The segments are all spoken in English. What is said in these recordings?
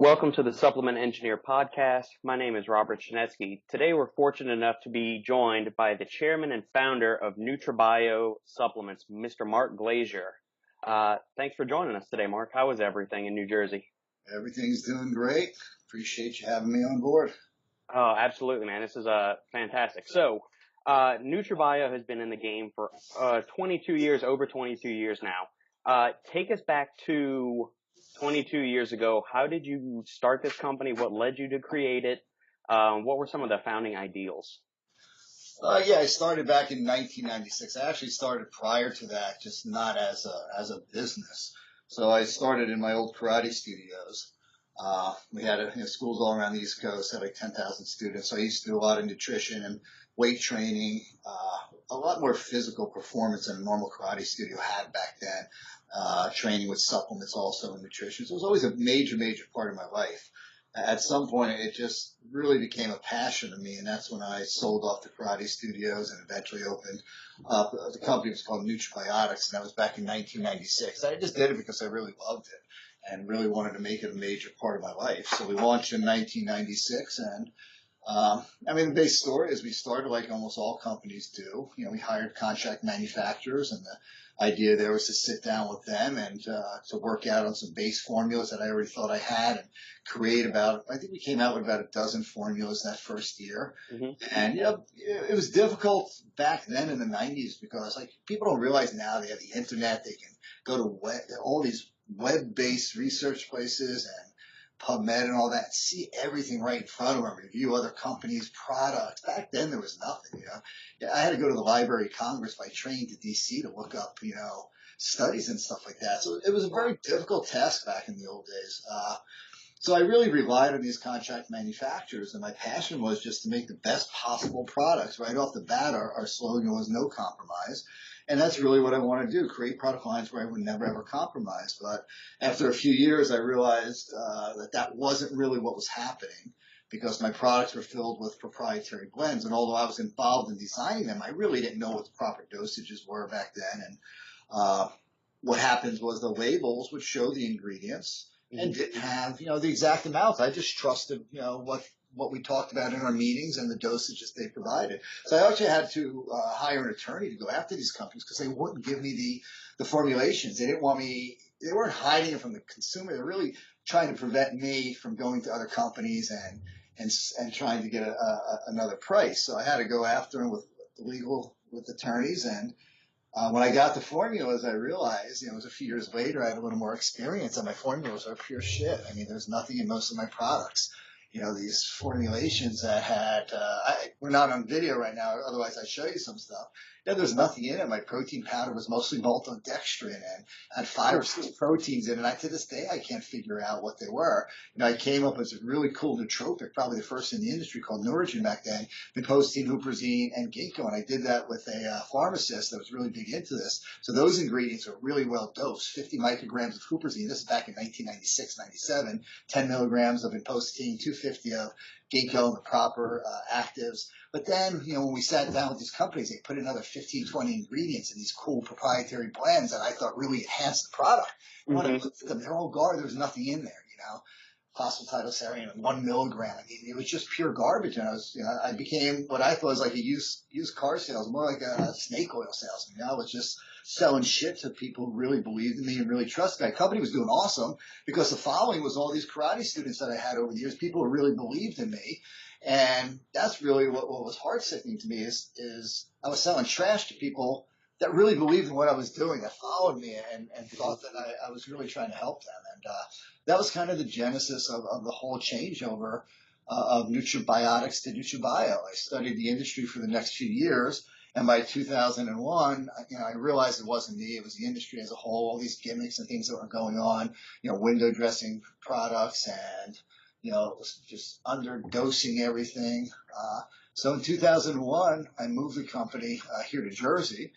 Welcome to the Supplement Engineer podcast. My name is Robert Chinetsky. Today we're fortunate enough to be joined by the chairman and founder of NutraBio Supplements, Mr. Mark Glazier. Thanks for joining us today, Mark. How is everything in New Jersey? Everything's doing great. Appreciate you having me on board. Oh, absolutely, man. This is fantastic. So, NutraBio has been in the game for 22 years, over 22 years now. Take us back to 22 years ago. How did you start this company? What led you to create it? What were some of the founding ideals? I started back in 1996. I actually started prior to that, just not as a business. So I started in my old karate studios. We had schools all around the East Coast, had like 10,000 students. So I used to do a lot of nutrition and weight training, a lot more physical performance than a normal karate studio had back then. Training with supplements also and nutrition. So it was always a major part of my life. At some point, it just really became a passion to me, and that's when I sold off the karate studios and eventually opened up. The company was called NutraBiotics, and that was back in 1996. I just did it because I really loved it and really wanted to make it a major part of my life. So we launched in 1996, and the base story is we started like almost all companies do. We hired contract manufacturers, and the idea there was to sit down with them and to work out on some base formulas that I already thought I had and create I think we came out with about a dozen formulas that first year. Mm-hmm. And it was difficult back then in the 90s because like people don't realize now they have the internet, they can go to all these web-based research places and PubMed and all that, see everything right in front of them, review other companies' products. Back then, there was nothing, I had to go to the Library of Congress by train to D.C. to look up, studies and stuff like that. So it was a very difficult task back in the old days. So I really relied on these contract manufacturers, and my passion was just to make the best possible products. Right off the bat, our slogan was no compromise. And that's really what I want to do, create product lines where I would never, ever compromise. But after a few years, I realized that wasn't really what was happening because my products were filled with proprietary blends. And although I was involved in designing them, I really didn't know what the proper dosages were back then. And what happened was the labels would show the ingredients and didn't have, the exact amounts. I just trusted, what we talked about in our meetings and the dosages they provided. So I actually had to hire an attorney to go after these companies because they wouldn't give me the formulations. They didn't want me, they weren't hiding it from the consumer. They're really trying to prevent me from going to other companies and trying to get another price. So I had to go after them with attorneys. And when I got the formulas, I realized, it was a few years later, I had a little more experience, and my formulas are pure shit. There's nothing in most of my products. These formulations that had, we're not on video right now, otherwise I'd show you some stuff. There's nothing in it. My protein powder was mostly maltodextrin and had 5 or 6 proteins in it. To this day, I can't figure out what they were. I came up with a really cool nootropic, probably the first in the industry, called Neurigen back then, vinpocetine, huperzine, and ginkgo. And I did that with a pharmacist that was really big into this. So those ingredients are really well dosed. 50 micrograms of huperzine. This is back in 1996, 97. 10 milligrams of vinpocetine, 250 of ginkgo, the proper actives. But then, when we sat down with these companies, they put another 15, 20 ingredients in these cool proprietary blends that I thought really enhanced the product. Mm-hmm. When I looked at them, they're all garbage. There was nothing in there, Phosphatidylserine, 1 milligram. It was just pure garbage. And I became what I thought was like a used car salesman, more like a snake oil salesman. I was just selling shit to people who really believed in me and really trusted me. My company was doing awesome because the following was all these karate students that I had over the years, people who really believed in me. And that's really what was heart-sickening to me is I was selling trash to people that really believed in what I was doing, that followed me and thought that I was really trying to help them. And that was kind of the genesis of the whole changeover of NutraBiotics to NutraBio. I studied the industry for the next few years, and by 2001, I realized it wasn't me, it was the industry as a whole, all these gimmicks and things that were going on, window dressing products and just underdosing everything. So in 2001, I moved the company here to Jersey,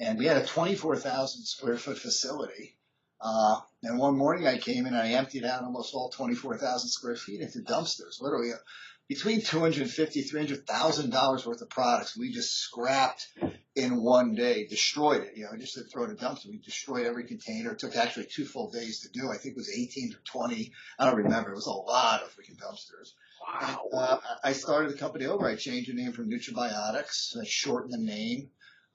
and we had a 24,000 square foot facility. And one morning I came in and I emptied out almost all 24,000 square feet into dumpsters. Literally, between $250,000, $300,000 worth of products we just scrapped in one day, destroyed it. Just to throw it in a dumpster. We destroyed every container. It took actually 2 full days to do. I think it was 18 or 20. I don't remember. It was a lot of freaking dumpsters. Wow. And, I started the company over. I changed the name from NutraBiotics. I shortened the name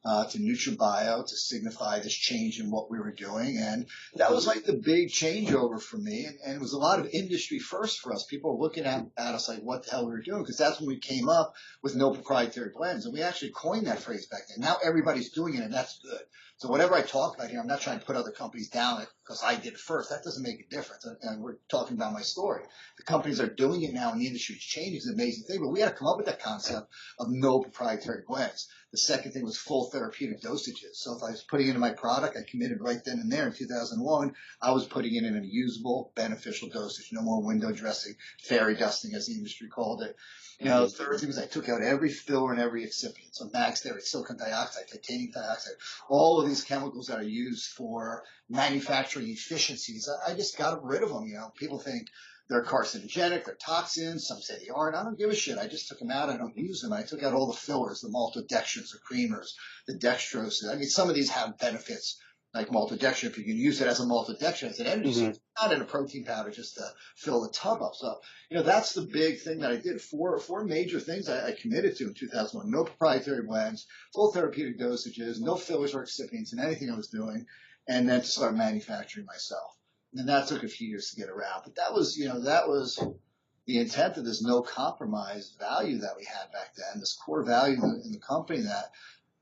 to NutraBio to signify this change in what we were doing. And that was like the big changeover for me. And it was a lot of industry first for us. People were looking at us like what the hell we were doing, because that's when we came up with no proprietary blends. And we actually coined that phrase back then. Now everybody's doing it, and that's good. So whatever I talk about here, I'm not trying to put other companies down because I did it first. That doesn't make a difference. And we're talking about my story. The companies are doing it now, and the industry is changing. It's an amazing thing. But we had to come up with that concept of no proprietary blends. The second thing was full therapeutic dosages. So if I was putting it in my product, I committed right then and there in 2001, I was putting it in a usable, beneficial dosage. No more window dressing, fairy dusting, as the industry called it. The third thing was I took out every filler and every excipient. So max there, silicon dioxide, titanium dioxide, all of these chemicals that are used for manufacturing efficiencies. I just got rid of them. People think they're carcinogenic, they're toxins. Some say they aren't. I don't give a shit. I just took them out. I don't use them. I took out all the fillers, the maltodextrins, the creamers, the dextroses. I mean, some of these have benefits, like maltodextrin. If you can use it as a maltodextrin, it's an energy source, not in a protein powder just to fill the tub up. So, that's the big thing that I did. Four major things I committed to in 2001. No proprietary blends, full therapeutic dosages, no fillers or excipients in anything I was doing, and then to start manufacturing myself. And that took a few years to get around. But that was the intent of this no compromise value that we had back then, this core value in the company that,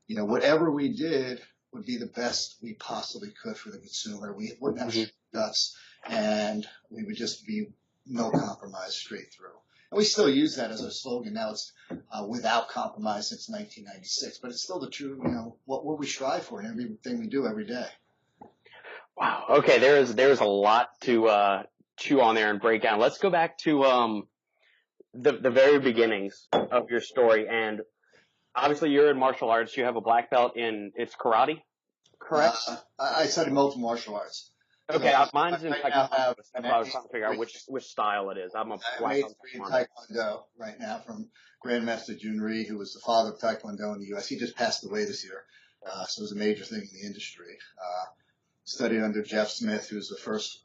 whatever we did would be the best we possibly could for the consumer. We wouldn't have guts, and we would just be no compromise straight through. And we still use that as our slogan. Now it's without compromise since 1996, but it's still the true, what we strive for in everything we do every day. Wow. Okay. There's a lot to chew on there and break down. Let's go back to the very beginnings of your story. And obviously, you're in martial arts. You have a black belt in it's karate, correct? I studied multiple martial arts. Okay, mine's in taekwondo. That's what I was trying to figure out which style it is. I'm a black belt in taekwondo right now from Grandmaster Jun Rhee, who was the father of taekwondo in the U.S. He just passed away this year, so it was a major thing in the industry. Studied under Jeff Smith, who's the first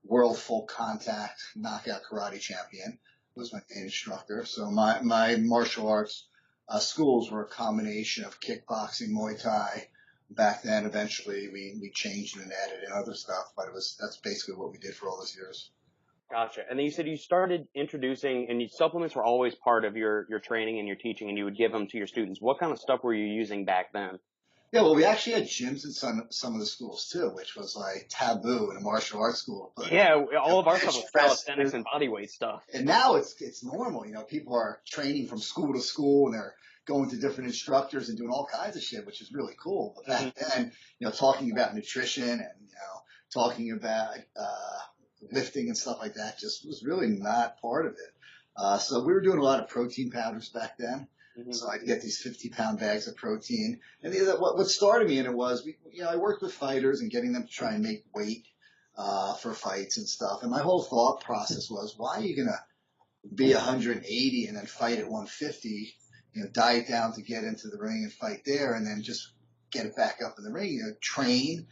world full contact knockout karate champion, was my main instructor. So my martial arts schools were a combination of kickboxing, Muay Thai. Back then, eventually, we changed and added in other stuff, but that's basically what we did for all those years. Gotcha. And then you said you started introducing, and supplements were always part of your training and your teaching, and you would give them to your students. What kind of stuff were you using back then? Yeah, well, we actually had gyms in some of the schools too, which was like taboo in a martial arts school. But, all of our stuff was calisthenics and bodyweight stuff. And now it's normal. People are training from school to school, and they're going to different instructors and doing all kinds of shit, which is really cool. But back then, talking about nutrition and talking about lifting and stuff like that just was really not part of it. So we were doing a lot of protein powders back then. So I'd get these 50-pound bags of protein. And what started me in it was, I worked with fighters and getting them to try and make weight for fights and stuff. And my whole thought process was, why are you going to be 180 and then fight at 150, diet down to get into the ring and fight there, and then just get it back up in the ring? Train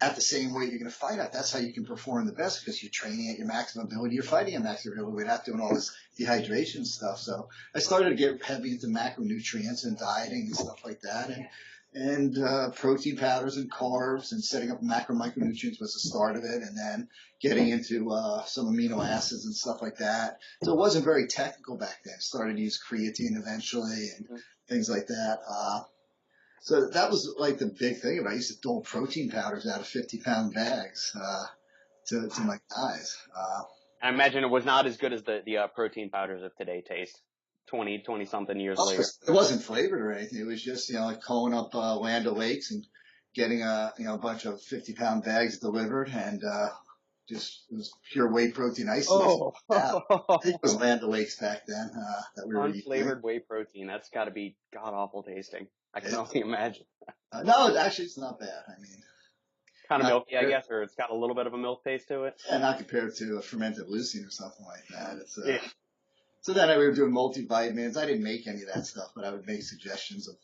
at the same weight you're going to fight at. That's how you can perform the best, because you're training at your maximum ability. You're fighting at maximum ability without doing all this dehydration stuff. So I started to get heavy into macronutrients and dieting and stuff like that. And protein powders and carbs and setting up macro micronutrients was the start of it. And then getting into some amino acids and stuff like that. So it wasn't very technical back then. Started to use creatine eventually and things like that. So that was like the big thing. I used to dole protein powders out of 50-pound bags to my guys. I imagine it was not as good as the protein powders of today taste 20-something years later. It wasn't flavored or anything. It was just, like calling up Land O'Lakes and getting a bunch of 50-pound bags delivered, and just it was pure whey protein ice. I think it was Land O'Lakes back then that we were eating. Unflavored whey protein. That's got to be god-awful tasting. I can only imagine. No, actually, it's not bad. I mean, kind of milky, I guess, or it's got a little bit of a milk taste to it. Yeah, not compared to a fermented leucine or something like that. So then we were doing multivitamins. I didn't make any of that stuff, but I would make suggestions of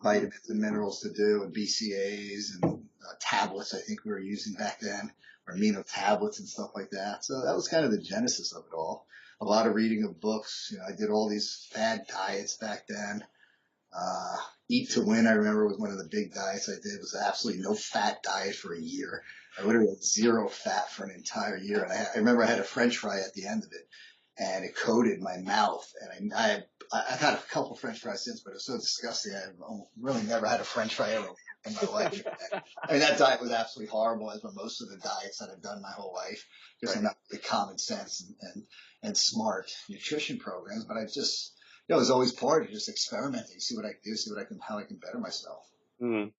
vitamins and minerals to do, and BCAAs and tablets. I think we were using back then, or amino tablets and stuff like that. So that was kind of the genesis of it all. A lot of reading of books. I did all these fad diets back then. Eat to Win, I remember, was one of the big diets I did. It was absolutely no fat diet for a year. I literally had 0 fat for an entire year. And I remember I had a French fry at the end of it, and it coated my mouth. And I've had a couple French fries since, but it was so disgusting. I've really never had a French fry ever in my life. I mean, that diet was absolutely horrible, as with most of the diets that I've done my whole life, because I'm not really common sense and smart nutrition programs. But I just, it was always part of just experimenting, see what I can do, see how I can better myself. Mm.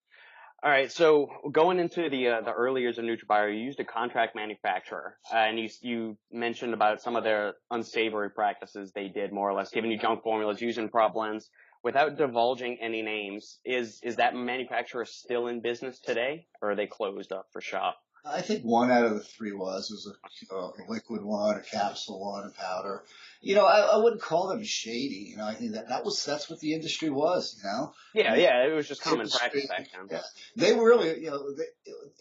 All right. So going into the early years of NutraBio, you used a contract manufacturer, and you mentioned about some of their unsavory practices they did, more or less, giving you junk formulas, using prop blends. Without divulging any names, is that manufacturer still in business today, or are they closed up for shop? I think 1 out of the 3 was a liquid one, a capsule one, a powder. I wouldn't call them shady. I think that's what the industry was. Yeah, yeah, it was just common practice Industry, back then. yeah. They really,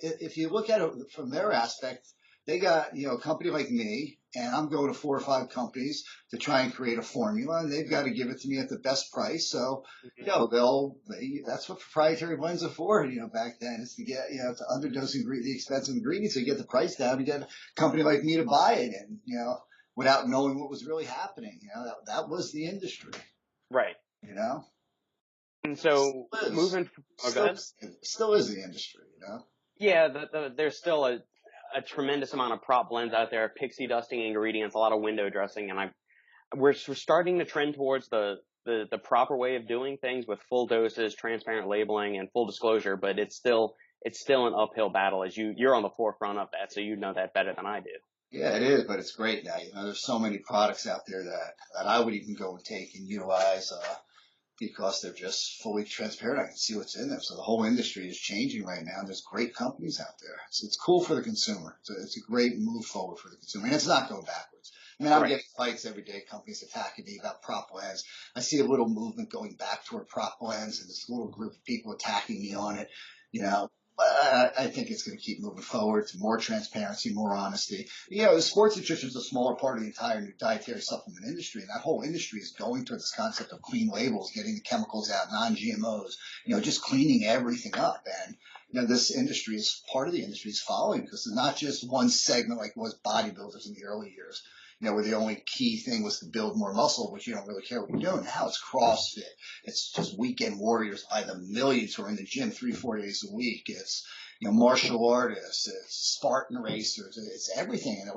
if you look at it from their aspect, they got, a company like me, and I'm going to 4 or 5 companies to try and create a formula, and they've got to give it to me at the best price. So, that's what proprietary blends are for, back then, is to get, to underdose the expensive ingredients, so you get the price down, you get a company like me to buy it, and, without knowing what was really happening, that was the industry. Right. And so moving, go ahead. Still is the industry, Yeah, there's still a tremendous amount of prop blends out there, pixie dusting ingredients, a lot of window dressing, and we're starting to trend towards the proper way of doing things with full doses, transparent labeling, and full disclosure. But it's still an uphill battle, as you're on the forefront of that, so you know that better than I do. Yeah, it is, but it's great now. There's so many products out there that I would even go and take and utilize, because they're just fully transparent. I can see what's in them. So the whole industry is changing right now. There's great companies out there. It's cool for the consumer. It's a great move forward for the consumer. And it's not going backwards. I mean, I'm getting fights every day, companies attacking me about prop blends. I see a little movement going back toward prop blends, and this little group of people attacking me on it. I think it's going to keep moving forward to more transparency, more honesty. The sports nutrition is a smaller part of the entire dietary supplement industry, and that whole industry is going towards this concept of clean labels, getting the chemicals out, non-GMOs, just cleaning everything up. And, this industry is part of the industry is following, because it's not just one segment like it was bodybuilders in the early years. Where the only key thing was to build more muscle, which you don't really care what you're doing. Now it's CrossFit. It's just weekend warriors by the millions who are in the gym 3-4 days a week. It's, martial artists. It's Spartan racers. It's everything.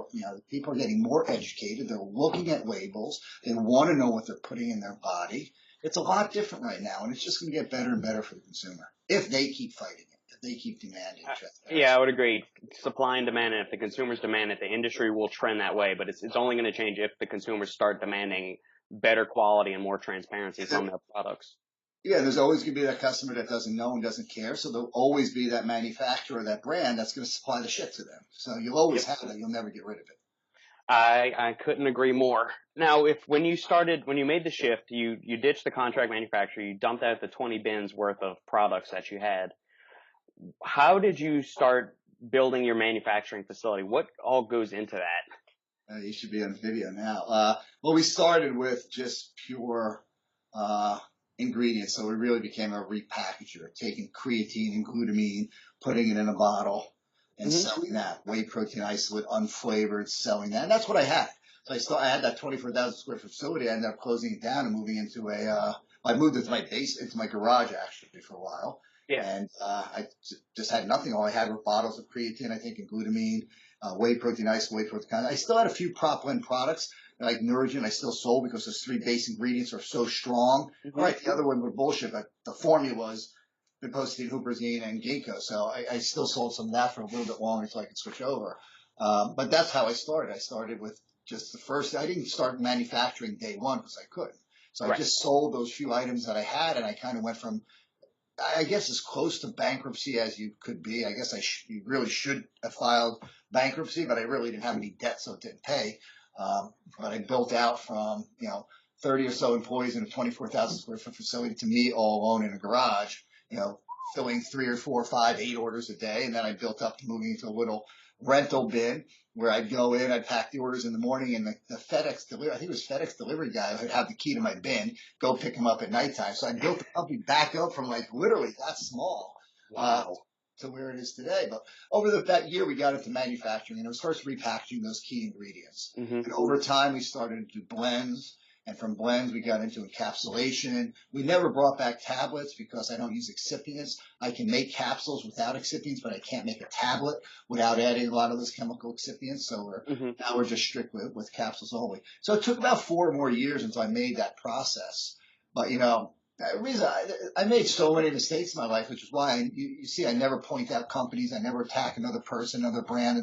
People are getting more educated. They're looking at labels. They want to know what they're putting in their body. It's a lot different right now, and it's just going to get better and better for the consumer if they keep fighting it. They keep demanding. Yeah, I would agree. Supply and demand, and if the consumers demand it, the industry will trend that way. But it's only going to change if the consumers start demanding better quality and more transparency from their products. Yeah, there's always going to be that customer that doesn't know and doesn't care. So there'll always be that manufacturer, that brand that's going to supply the shit to them. So you'll always have that. You'll never get rid of it. I couldn't agree more. Now, when you made the shift, you ditched the contract manufacturer, you dumped out the 20 bins worth of products that you had. How did you start building your manufacturing facility? What all goes into that? You should be on video now. Well, we started with just pure ingredients, so we really became a repackager, taking creatine and glutamine, putting it in a bottle, and selling that. Whey protein isolate, unflavored, selling that. And that's what I had. So I had that 24,000 square foot facility. I ended up closing it down and moving into I moved into my garage actually for a while. Yeah. And I just had nothing. All I had were bottles of creatine, I think, and glutamine, whey protein isolate, whey protein. I still had a few prop blend products like Nourigin. I still sold because those 3 base ingredients are so strong. All right, the other one were bullshit, but the formulas, vinpocetine, huperzine, and ginkgo. So I still sold some of that for a little bit longer so I could switch over. But that's how I started. I started with just the first. I didn't start manufacturing day one because I couldn't. So I just sold those few items that I had, and I kind of went from, I guess, as close to bankruptcy as you could be. I guess you really should have filed bankruptcy, but I really didn't have any debt, so it didn't pay. But I built out from, 30 or so employees in a 24,000 square foot facility to me all alone in a garage, filling 3 or 4 or 5, 8 orders a day. And then I built up to moving into a little rental bin where I'd go in, I'd pack the orders in the morning, and the FedEx delivery, I think it was FedEx delivery guy would have the key to my bin, go pick them up at nighttime. So I built the company back up from like literally that small. Wow. To where it is today. But over that year, we got into manufacturing, and it was first repackaging those key ingredients. Mm-hmm. And over time, we started to do blends. And from blends, we got into encapsulation. We never brought back tablets because I don't use excipients. I can make capsules without excipients, but I can't make a tablet without adding a lot of those chemical excipients. So now we're just strict with capsules only. So it took about 4 more years until I made that process. But, the reason I made so many mistakes in my life, which is why you see I never point out companies. I never attack another person, another brand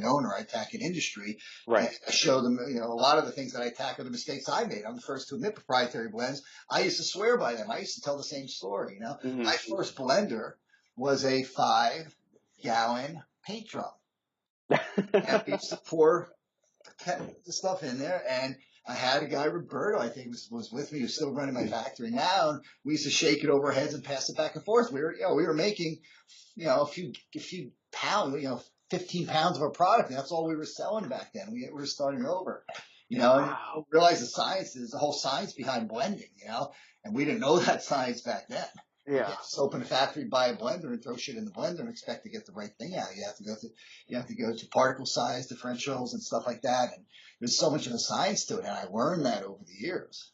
owner. I attack an industry. Right. And I show them, a lot of the things that I attack are the mistakes I made. I'm the first to admit proprietary blends. I used to swear by them. I used to tell the same story. My first blender was a 5-gallon paint drum. And we used to pour the stuff in there, and I had a guy, Roberto, I think was with me, who's still running my factory now, and we used to shake it over our heads and pass it back and forth. We were making, a few pounds, 15 pounds of a product, and that's all we were selling back then. We were starting over, and realize the whole science behind blending, and we didn't know that science back then. Yeah. You can't just open a factory, buy a blender, and throw shit in the blender and expect to get the right thing out. You have to go to particle size differentials and stuff like that. And there's so much of a science to it, and I learned that over the years.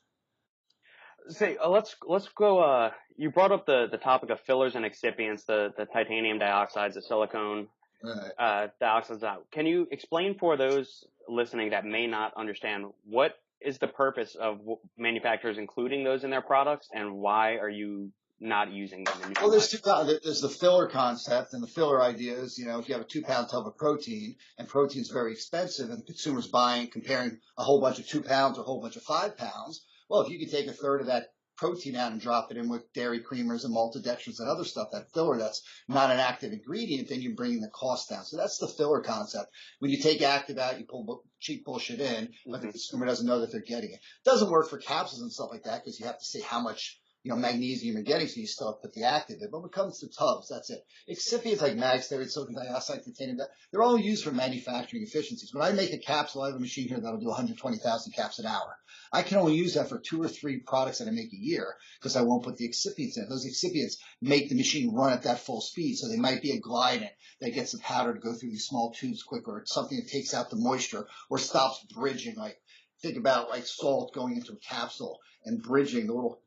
Say, let's go. You brought up the topic of fillers and excipients, the titanium dioxides, the silicone dioxides. Can you explain for those listening that may not understand what is the purpose of manufacturers including those in their products, and why are you not using them? Well, there's the filler concept, and the filler idea is, if you have a 2-pound tub of protein, and protein is very expensive, and consumers comparing a whole bunch of 2 pounds or a whole bunch of 5 pounds, well, if you could take a third of that protein out and drop it in with dairy creamers and maltodextrins and other stuff, that filler that's not an active ingredient, then you're bringing the cost down. So that's the filler concept. When you take active out, you pull cheap bullshit in, but the consumer doesn't know that they're getting it. It doesn't work for capsules and stuff like that because you have to say how much magnesium you're getting, so you still have to put the active in. But when it comes to tubs, that's it. Excipients like mag steroid, silicon dioxide, titanium, they're all used for manufacturing efficiencies. When I make a capsule, I have a machine here that'll do 120,000 caps an hour. I can only use that for 2 or 3 products that I make a year because I won't put the excipients in. Those excipients make the machine run at that full speed. So they might be a glidant that gets the powder to go through these small tubes quicker, or it's something that takes out the moisture or stops bridging. Like, think about like salt going into a capsule and bridging the little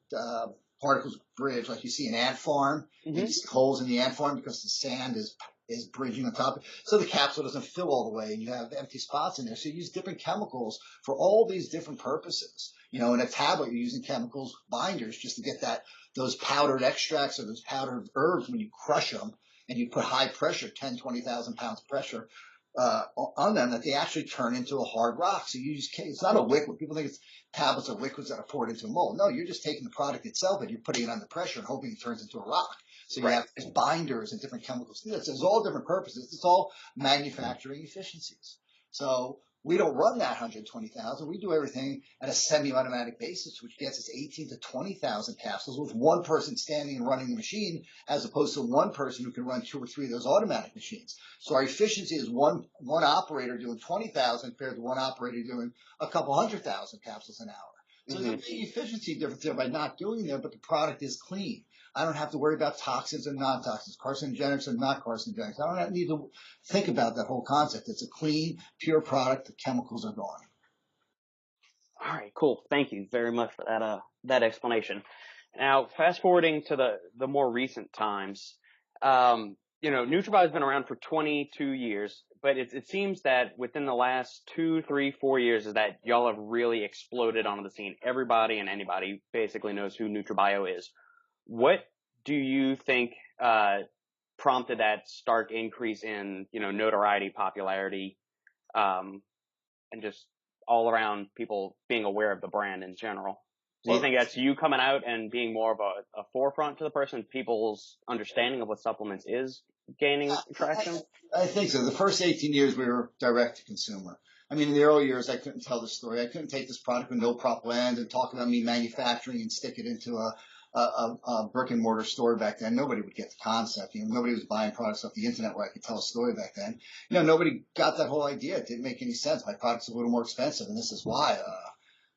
particles bridge, like you see an ant farm. You see holes in the ant farm because the sand is bridging on top. So the capsule doesn't fill all the way, and you have empty spots in there. So you use different chemicals for all these different purposes. In a tablet, you're using chemicals, binders, just to get those powdered extracts or those powdered herbs when you crush them and you put high pressure, 10, 20,000 pounds of pressure on them, that they actually turn into a hard rock. So you use, it's not a liquid. People think tablets are liquids that are poured into a mold. No, you're just taking the product itself and you're putting it under pressure and hoping it turns into a rock. So you have binders and different chemicals. There's all different purposes. It's all manufacturing efficiencies. So we don't run that 120,000. We do everything at a semi-automatic basis, which gets us 18 to 20,000 capsules with one person standing and running the machine, as opposed to one person who can run 2 or 3 of those automatic machines. So our efficiency is one operator doing 20,000 compared to one operator doing a couple 100,000 capsules an hour. So there's a big efficiency difference there by not doing that, but the product is clean. I don't have to worry about toxins and non-toxins, carcinogenics and not carcinogenics. I don't need to think about that whole concept. It's a clean, pure product. The chemicals are gone. All right, cool. Thank you very much for that explanation. Now, fast forwarding to the more recent times, NutraBio has been around for 22 years, but it seems that within the last 2, 3, 4 years is that y'all have really exploded onto the scene. Everybody and anybody basically knows who NutraBio is. What do you think prompted that stark increase in, notoriety, popularity, and just all around people being aware of the brand in general? Do you think that's you coming out and being more of a forefront to the person, people's understanding of what supplements is gaining traction? I think so. The first 18 years we were direct to consumer. I mean, in the early years, I couldn't tell the story. I couldn't take this product with no prop land and talk about me manufacturing and stick it into a brick and mortar store back then. Nobody would get the concept. Nobody was buying products off the internet where I could tell a story back then. Nobody got that whole idea. It didn't make any sense. My product's a little more expensive, and this is why.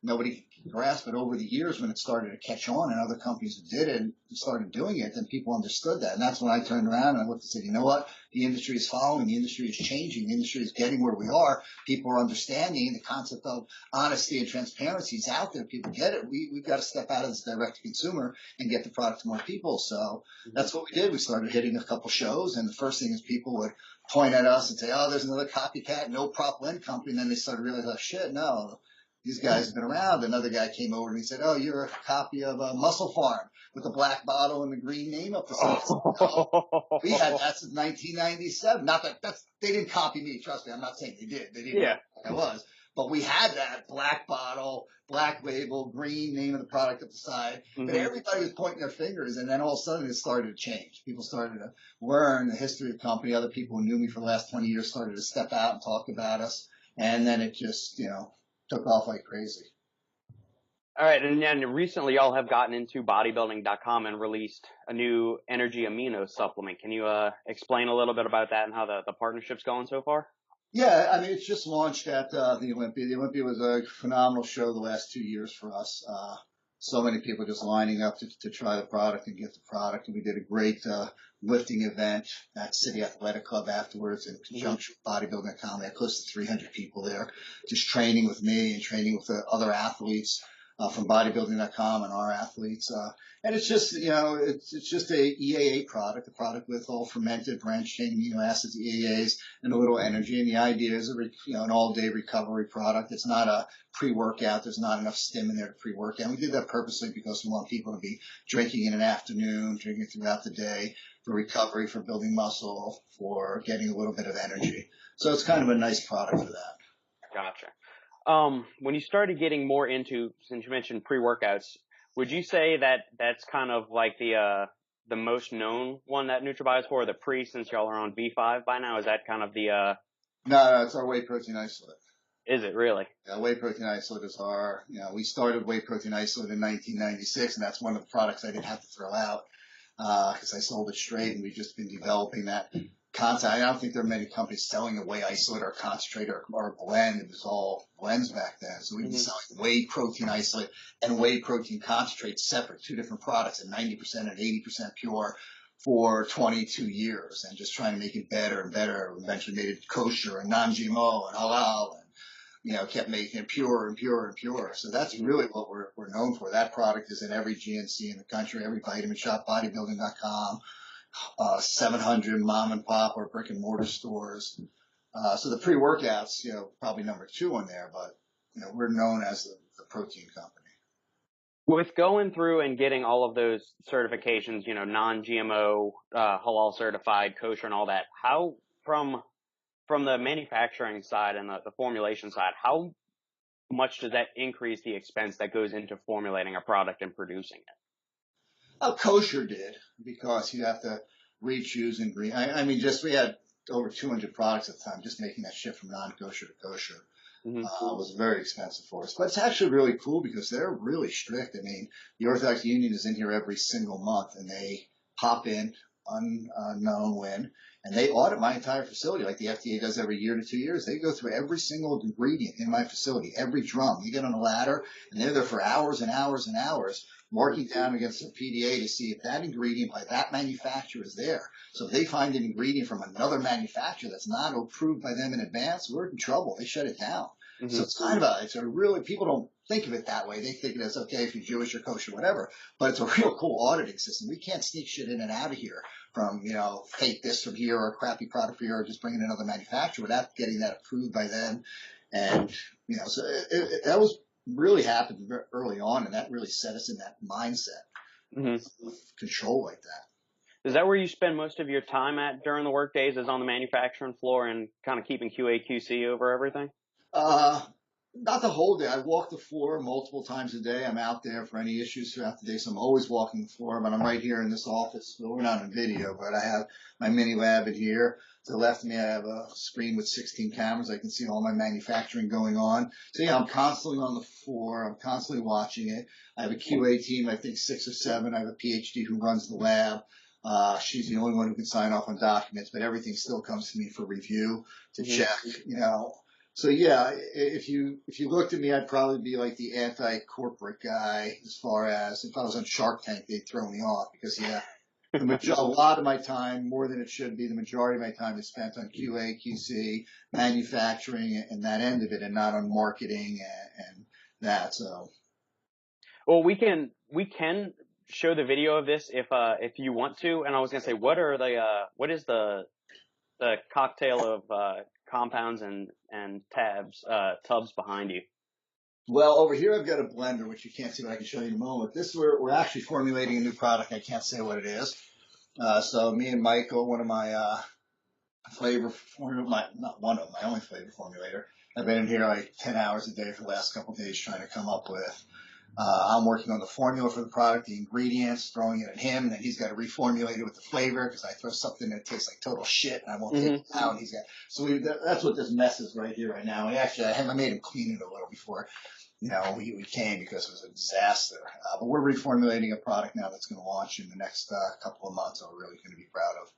Nobody grasped it over the years when it started to catch on and other companies did it and started doing it, then people understood that. And that's when I turned around and I looked and said, you know what? The industry is following. The industry is changing. The industry is getting where we are. People are understanding the concept of honesty and transparency is out there. People get it. We've got to step out of this direct to consumer and get the product to more people. So that's what we did. We started hitting a couple shows, and the first thing is people would point at us and say, oh, there's another copycat, no prop lend company. And then they started realizing, oh, shit, no. These guys have been around. Another guy came over and he said, oh, you're a copy of Muscle Farm with a black bottle and the green name up the side. We had that since 1997. Not that they didn't copy me. Trust me. I'm not saying they did. They didn't know what I was. But we had that black bottle, black label, green name of the product up the side. Mm-hmm. But everybody was pointing their fingers. And then all of a sudden it started to change. People started to learn the history of the company. Other people who knew me for the last 20 years started to step out and talk about us. And then it just, took off like crazy. All right. And then recently y'all have gotten into bodybuilding.com and released a new energy amino supplement. Can you explain a little bit about that and how the partnership's going so far? Yeah, I mean, it's just launched at the Olympia. The Olympia was a phenomenal show the last 2 years for us. So many people just lining up to try the product and get the product. And we did a great lifting event at City Athletic Club afterwards in conjunction with bodybuilding.com. We had close to 300 people there just training with me and training with the other athletes from bodybuilding.com and our athletes. And it's just, it's just a EAA product, a product with all fermented branched chain amino acids, EAAs, and a little energy. And the idea is an all-day recovery product. It's not a pre-workout. There's not enough stim in there to pre-workout. We did that purposely because we want people to be drinking in an afternoon, drinking throughout the day for recovery, for building muscle, for getting a little bit of energy. So it's kind of a nice product for that. Gotcha. When you started getting more into, since you mentioned pre-workouts, would you say that that's kind of like the most known one that NutraBio is for, the pre, since y'all are on V5 by now? Is that kind of the No, it's our whey protein isolate. Is it really? Yeah, whey protein isolate is our, we started whey protein isolate in 1996, and that's one of the products I didn't have to throw out because I sold it straight, and we've just been developing that concept. I don't think there are many companies selling a whey isolate or concentrate or blend. It was all blends back then. So we've been selling whey protein isolate and whey protein concentrate separate, two different products, at 90% and 80% pure for 22 years, and just trying to make it better and better. We eventually made it kosher and non-GMO and halal, and kept making it pure and pure and pure. So that's really what we're known for. That product is in every GNC in the country, every vitamin shop, bodybuilding.com. 700 mom and pop or brick and mortar stores. So the pre-workouts, probably number 2 on there, but, we're known as the protein company. With going through and getting all of those certifications, non-GMO, halal certified, kosher and all that, how from the manufacturing side and the formulation side, how much does that increase the expense that goes into formulating a product and producing it? Kosher did, because you have to re-choose ingredients. I mean, we had over 200 products at the time. Just making that shift from non-kosher to kosher was very expensive for us. But it's actually really cool because they're really strict. I mean, the Orthodox Union is in here every single month, and they pop in unknown when, and they audit my entire facility like the FDA does every year to 2 years. They go through every single ingredient in my facility, every drum. You get on a ladder, and they're there for hours and hours and hours, marking down against the PDA to see if that ingredient by that manufacturer is there. So if they find an ingredient from another manufacturer that's not approved by them in advance, we're in trouble. They shut it down. So it's kind of it's a really, people don't think of it that way. They think it's okay if you're Jewish or kosher, whatever, but it's a real cool auditing system. We can't sneak shit in and out of here from, take this from here or a crappy product from here or just bring in another manufacturer without getting that approved by them. And, so that was really happened very early on, and that really set us in that mindset of control like that. Is that where you spend most of your time at during the work days, is on the manufacturing floor and kind of keeping QA/QC over everything? Not the whole day. I walk the floor multiple times a day. I'm out there for any issues throughout the day, so I'm always walking the floor. But I'm right here in this office. So we're not on video, but I have my mini lab in here. To the left of me, I have a screen with 16 cameras. I can see all my manufacturing going on. So yeah, I'm constantly on the floor. I'm constantly watching it. I have a QA team, I think 6 or 7. I have a PhD who runs the lab. She's the only one who can sign off on documents, but everything still comes to me for review to check, you know. So yeah, if you looked at me, I'd probably be like the anti-corporate guy as far as if I was on Shark Tank, they'd throw me off because yeah, a lot of my time, more than it should be, the majority of my time is spent on QA, QC, manufacturing, and that end of it, and not on marketing and that. So Well, we can show the video of this if you want to. And I was gonna say, what is the cocktail of compounds and tubs behind you? well, over here I've got a blender, which you can't see, but I can show you in a moment. This we're actually formulating a new product. I can't say what it is. So me and Michael, one of my flavor formula, not one of them, my only flavor formulator. I've been in here like 10 hours a day for the last couple of days trying to come up with. I'm working on the formula for the product, the ingredients, throwing it at him, and then he's got to reformulate it with the flavor because I throw something that tastes like total shit and I won't take it out. He's got that's what this mess is right here right now. And actually, I made him clean it a little before we came because it was a disaster. But we're reformulating a product now that's going to launch in the next couple of months. I'm really going to be proud of.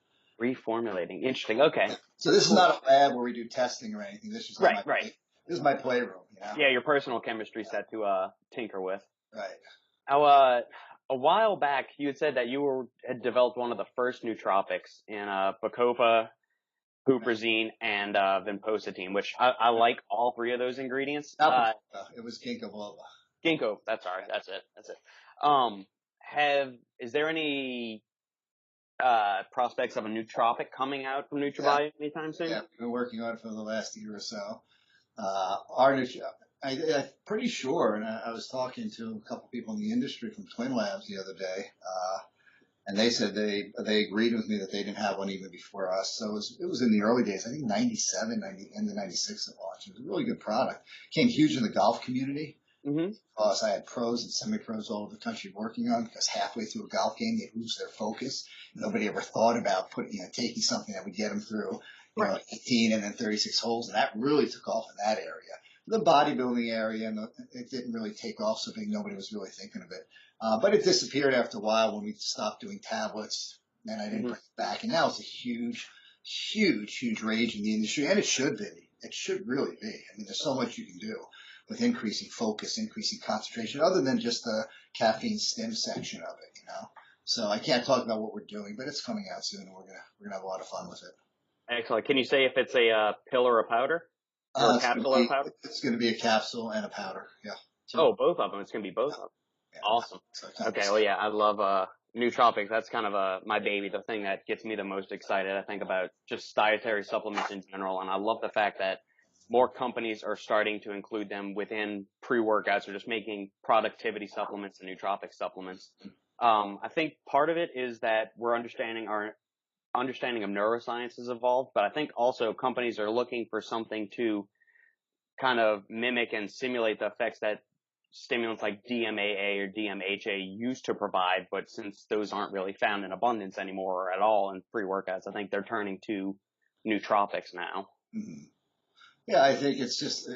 Reformulating. Interesting. Okay. So this is not a lab where we do testing or anything. This is Right. This is my playroom. Yeah, your personal chemistry set to tinker with. Right. Now, a while back, you had said that had developed one of the first nootropics in bacopa, huperzine, and vinpocetine, which I like all 3 of those ingredients. It was ginkgo biloba. Ginkgo. That's it. Is there any prospects of a nootropic coming out from NutraBio anytime soon? Yeah, we've been working on it for the last year or so. I'm pretty sure, and I was talking to a couple people in the industry from Twin Labs the other day, and they said they agreed with me that they didn't have one even before us. So it was in the early days, I think 97, end of 96 it launched. It was a really good product. Came huge in the golf community. Because I had pros and semi-pros all over the country working on it, because halfway through a golf game, they'd lose their focus. Nobody ever thought about taking something that would get them through, 18 and then 36 holes. And that really took off in that area. The bodybuilding area, it didn't really take off so big. Nobody was really thinking of it. But it disappeared after a while when we stopped doing tablets. And I didn't bring it back. And now it's a huge, huge, huge rage in the industry. And it should be. It should really be. I mean, there's so much you can do with increasing focus, increasing concentration, other than just the caffeine stim section of it, So I can't talk about what we're doing, but it's coming out soon, and we're gonna have a lot of fun with it. Excellent. Can you say if it's a pill or a powder? Or a capsule or a powder? It's going to be a capsule and a powder, yeah. So, both of them. It's going to be both of them. Yeah. Awesome. Okay, well, yeah, I love nootropics. That's kind of my baby, the thing that gets me the most excited, I think, about just dietary supplements in general. And I love the fact that more companies are starting to include them within pre-workouts or just making productivity supplements and nootropic supplements. I think part of it is that our understanding of neuroscience has evolved, but I think also companies are looking for something to kind of mimic and simulate the effects that stimulants like DMAA or DMHA used to provide, but since those aren't really found in abundance anymore or at all in pre-workouts, I think they're turning to nootropics now. Mm-hmm. Yeah, I think it's just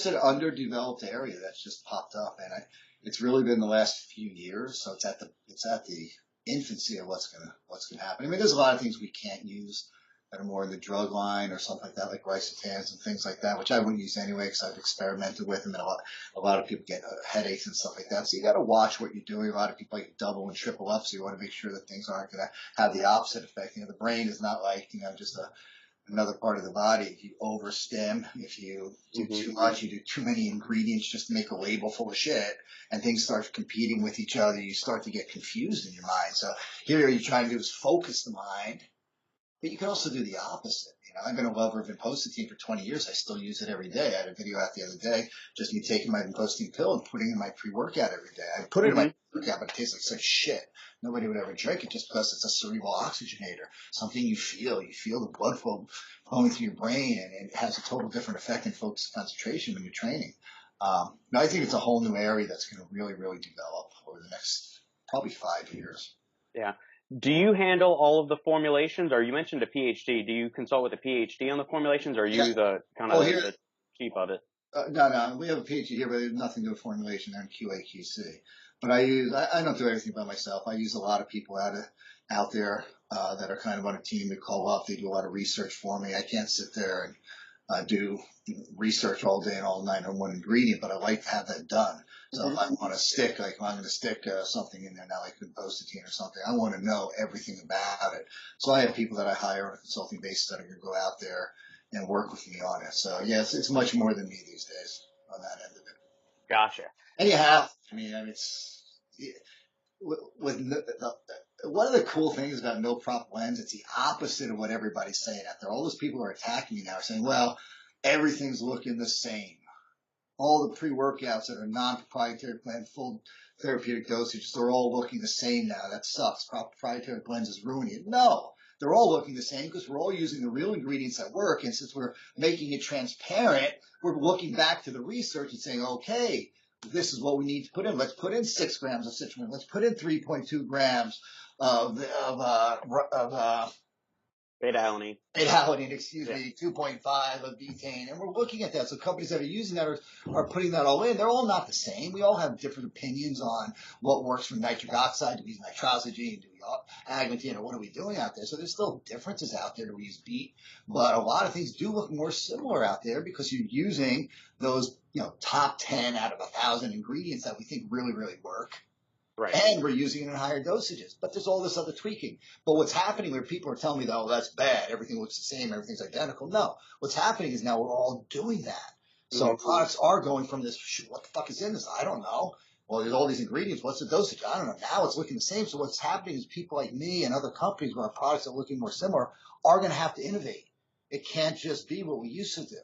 an underdeveloped area that's just popped up, and it's really been the last few years. So it's at the infancy of what's gonna happen. I mean, there's a lot of things we can't use that are more in the drug line or something like that, like ricetans and things like that, which I wouldn't use anyway because I've experimented with them, and a lot of people get headaches and stuff like that. So you got to watch what you're doing. A lot of people like double and triple up, so you want to make sure that things aren't going to have the opposite effect. The brain is not like just another part of the body. If you overstim, if you do too much, you do too many ingredients just to make a label full of shit, and things start competing with each other, you start to get confused in your mind. So here you're trying to do is focus the mind, but you can also do the opposite. I've been a lover of vinpocetine for 20 years. I still use it every day. I had a video out the other day, just me taking my vinpocetine pill and putting it in my pre-workout every day. I put it in my pre-workout, but it tastes like such shit. Nobody would ever drink it just because it's a cerebral oxygenator, something you feel. You feel the blood flow going through your brain, and it has a total different effect in focus and concentration when you're training. I think it's a whole new area that's going to really, really develop over the next probably 5 years. Yeah. Do you handle all of the formulations, or you mentioned a PhD? Do you consult with a PhD on the formulations, or are you the kind of the chief of it? No, we have a PhD here, but it has nothing to do with formulation. I'm QA/QC. But I don't do everything by myself. I use a lot of people out there that are kind of on a team. We call up. They do a lot of research for me. I can't sit there and do research all day and all night on one ingredient, but I like to have that done. So if I want to stick, like if I'm going to stick something in there now, like vinpocetine or something, I want to know everything about it. So I have people that I hire on a consulting basis that are going to go out there and work with me on it. So yes, it's much more than me these days on that end of it. Gotcha. And you have, I mean, it's one of the cool things about no prop blends, it's the opposite of what everybody's saying out there. All those people who are attacking me now are saying, well, everything's looking the same. All the pre-workouts that are non-proprietary blend, full therapeutic dosages, they're all looking the same now. That sucks. Proprietary blends is ruining it. No, they're all looking the same because we're all using the real ingredients that work. And since we're making it transparent, we're looking back to the research and saying, okay, this is what we need to put in. Let's put in 6 grams of citrulline. Let's put in 3.2 grams of beta-alanine. 2.5 of betaine. And we're looking at that. So companies that are using that are putting that all in. They're all not the same. We all have different opinions on what works for nitric oxide. Do we use nitrosamine? Do we agmatine? Or what are we doing out there? So there's still differences out there. Do we use beet? But a lot of things do look more similar out there because you're using those, top 10 out of 1,000 ingredients that we think really, really work. Right. And we're using it in higher dosages. But there's all this other tweaking. But what's happening where people are telling me, oh, that's bad, everything looks the same, everything's identical. No. What's happening is now we're all doing that. So our products are going from this, what the fuck is in this? I don't know. Well, there's all these ingredients. What's the dosage? I don't know. Now it's looking the same. So what's happening is people like me and other companies where our products are looking more similar are going to have to innovate. It can't just be what we used to do.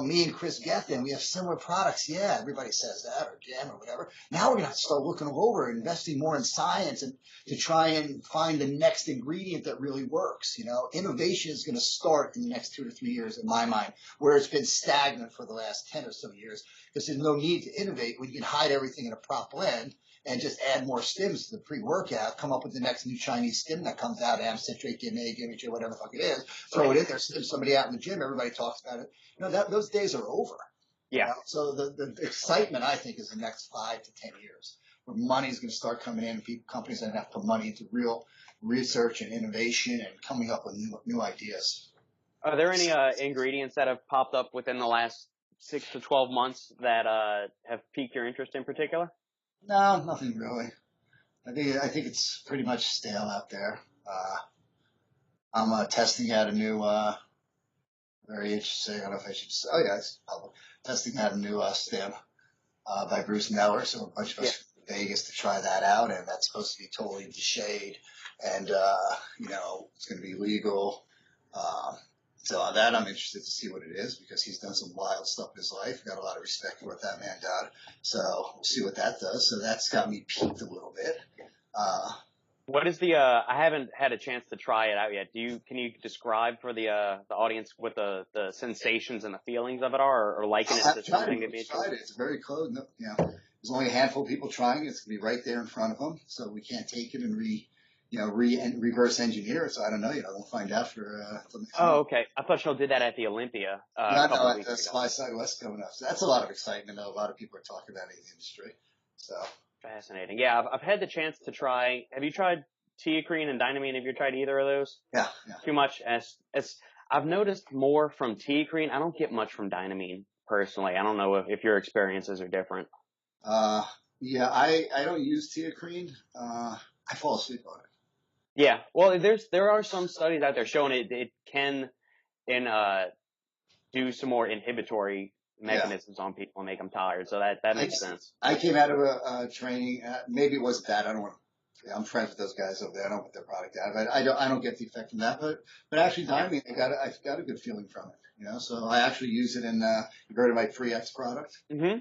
Me and Chris Gethin, we have similar products. Yeah, everybody says that, or Jam, or whatever. Now we're going to have to start looking over, investing more in science and to try and find the next ingredient that really works. Innovation is going to start in the next 2 to 3 years, in my mind, where it's been stagnant for the last 10 or so years, because there's no need to innovate when you can hide everything in a prop blend and just add more stims to the pre-workout, come up with the next new Chinese stim that comes out, amcitrate, GMA, whatever the fuck it is, throw it in there, stim somebody out in the gym, everybody talks about it. Those days are over. Yeah. So the excitement, I think, is the next 5 to 10 years, where money's going to start coming in, and companies are going to have to put money into real research and innovation and coming up with new ideas. Are there any ingredients that have popped up within the last 6 to 12 months that have piqued your interest in particular? No, nothing really. I think it's pretty much stale out there. I'm testing out a new, very interesting. I don't know if I should say. Oh yeah, it's public. Testing out a new stem by Bruce Neller. So a bunch of us from Vegas to try that out, and that's supposed to be totally de-shade, and it's going to be legal. So on that, I'm interested to see what it is because he's done some wild stuff in his life. Got a lot of respect for what that man did. So we'll see what that does. So that's got me peaked a little bit. What is the? I haven't had a chance to try it out yet. Can you describe for the audience what the sensations and the feelings of it are, or liken it to something that made tried it? It's very close. There's only a handful of people trying it. It's gonna be right there in front of them, so we can't take it and reverse engineer it. So I don't know. We'll find out for. Oh, okay. I thought y'all did that at the Olympia. No, that's Fly Side West coming up. So that's a lot of excitement. A lot of people are talking about it in the industry. So. Fascinating. Yeah, I've had the chance to try. Have you tried teacrine and dynamine? Have you tried either of those? Yeah. Too much. I've noticed more from teacrine. I don't get much from dynamine personally. I don't know if your experiences are different. Yeah, I don't use teacrine. I fall asleep on it. Yeah. Well, there are some studies out there showing it can do some more inhibitory mechanisms on people and make them tired. So that makes sense. I came out of a training. Maybe it wasn't that. I don't want to. I'm friends with those guys over there. I don't put their product out. But I don't get the effect from that. But actually, dynamine, I got a good feeling from it. So I actually use it in. You've heard of my Pre-X product? Mm-hmm.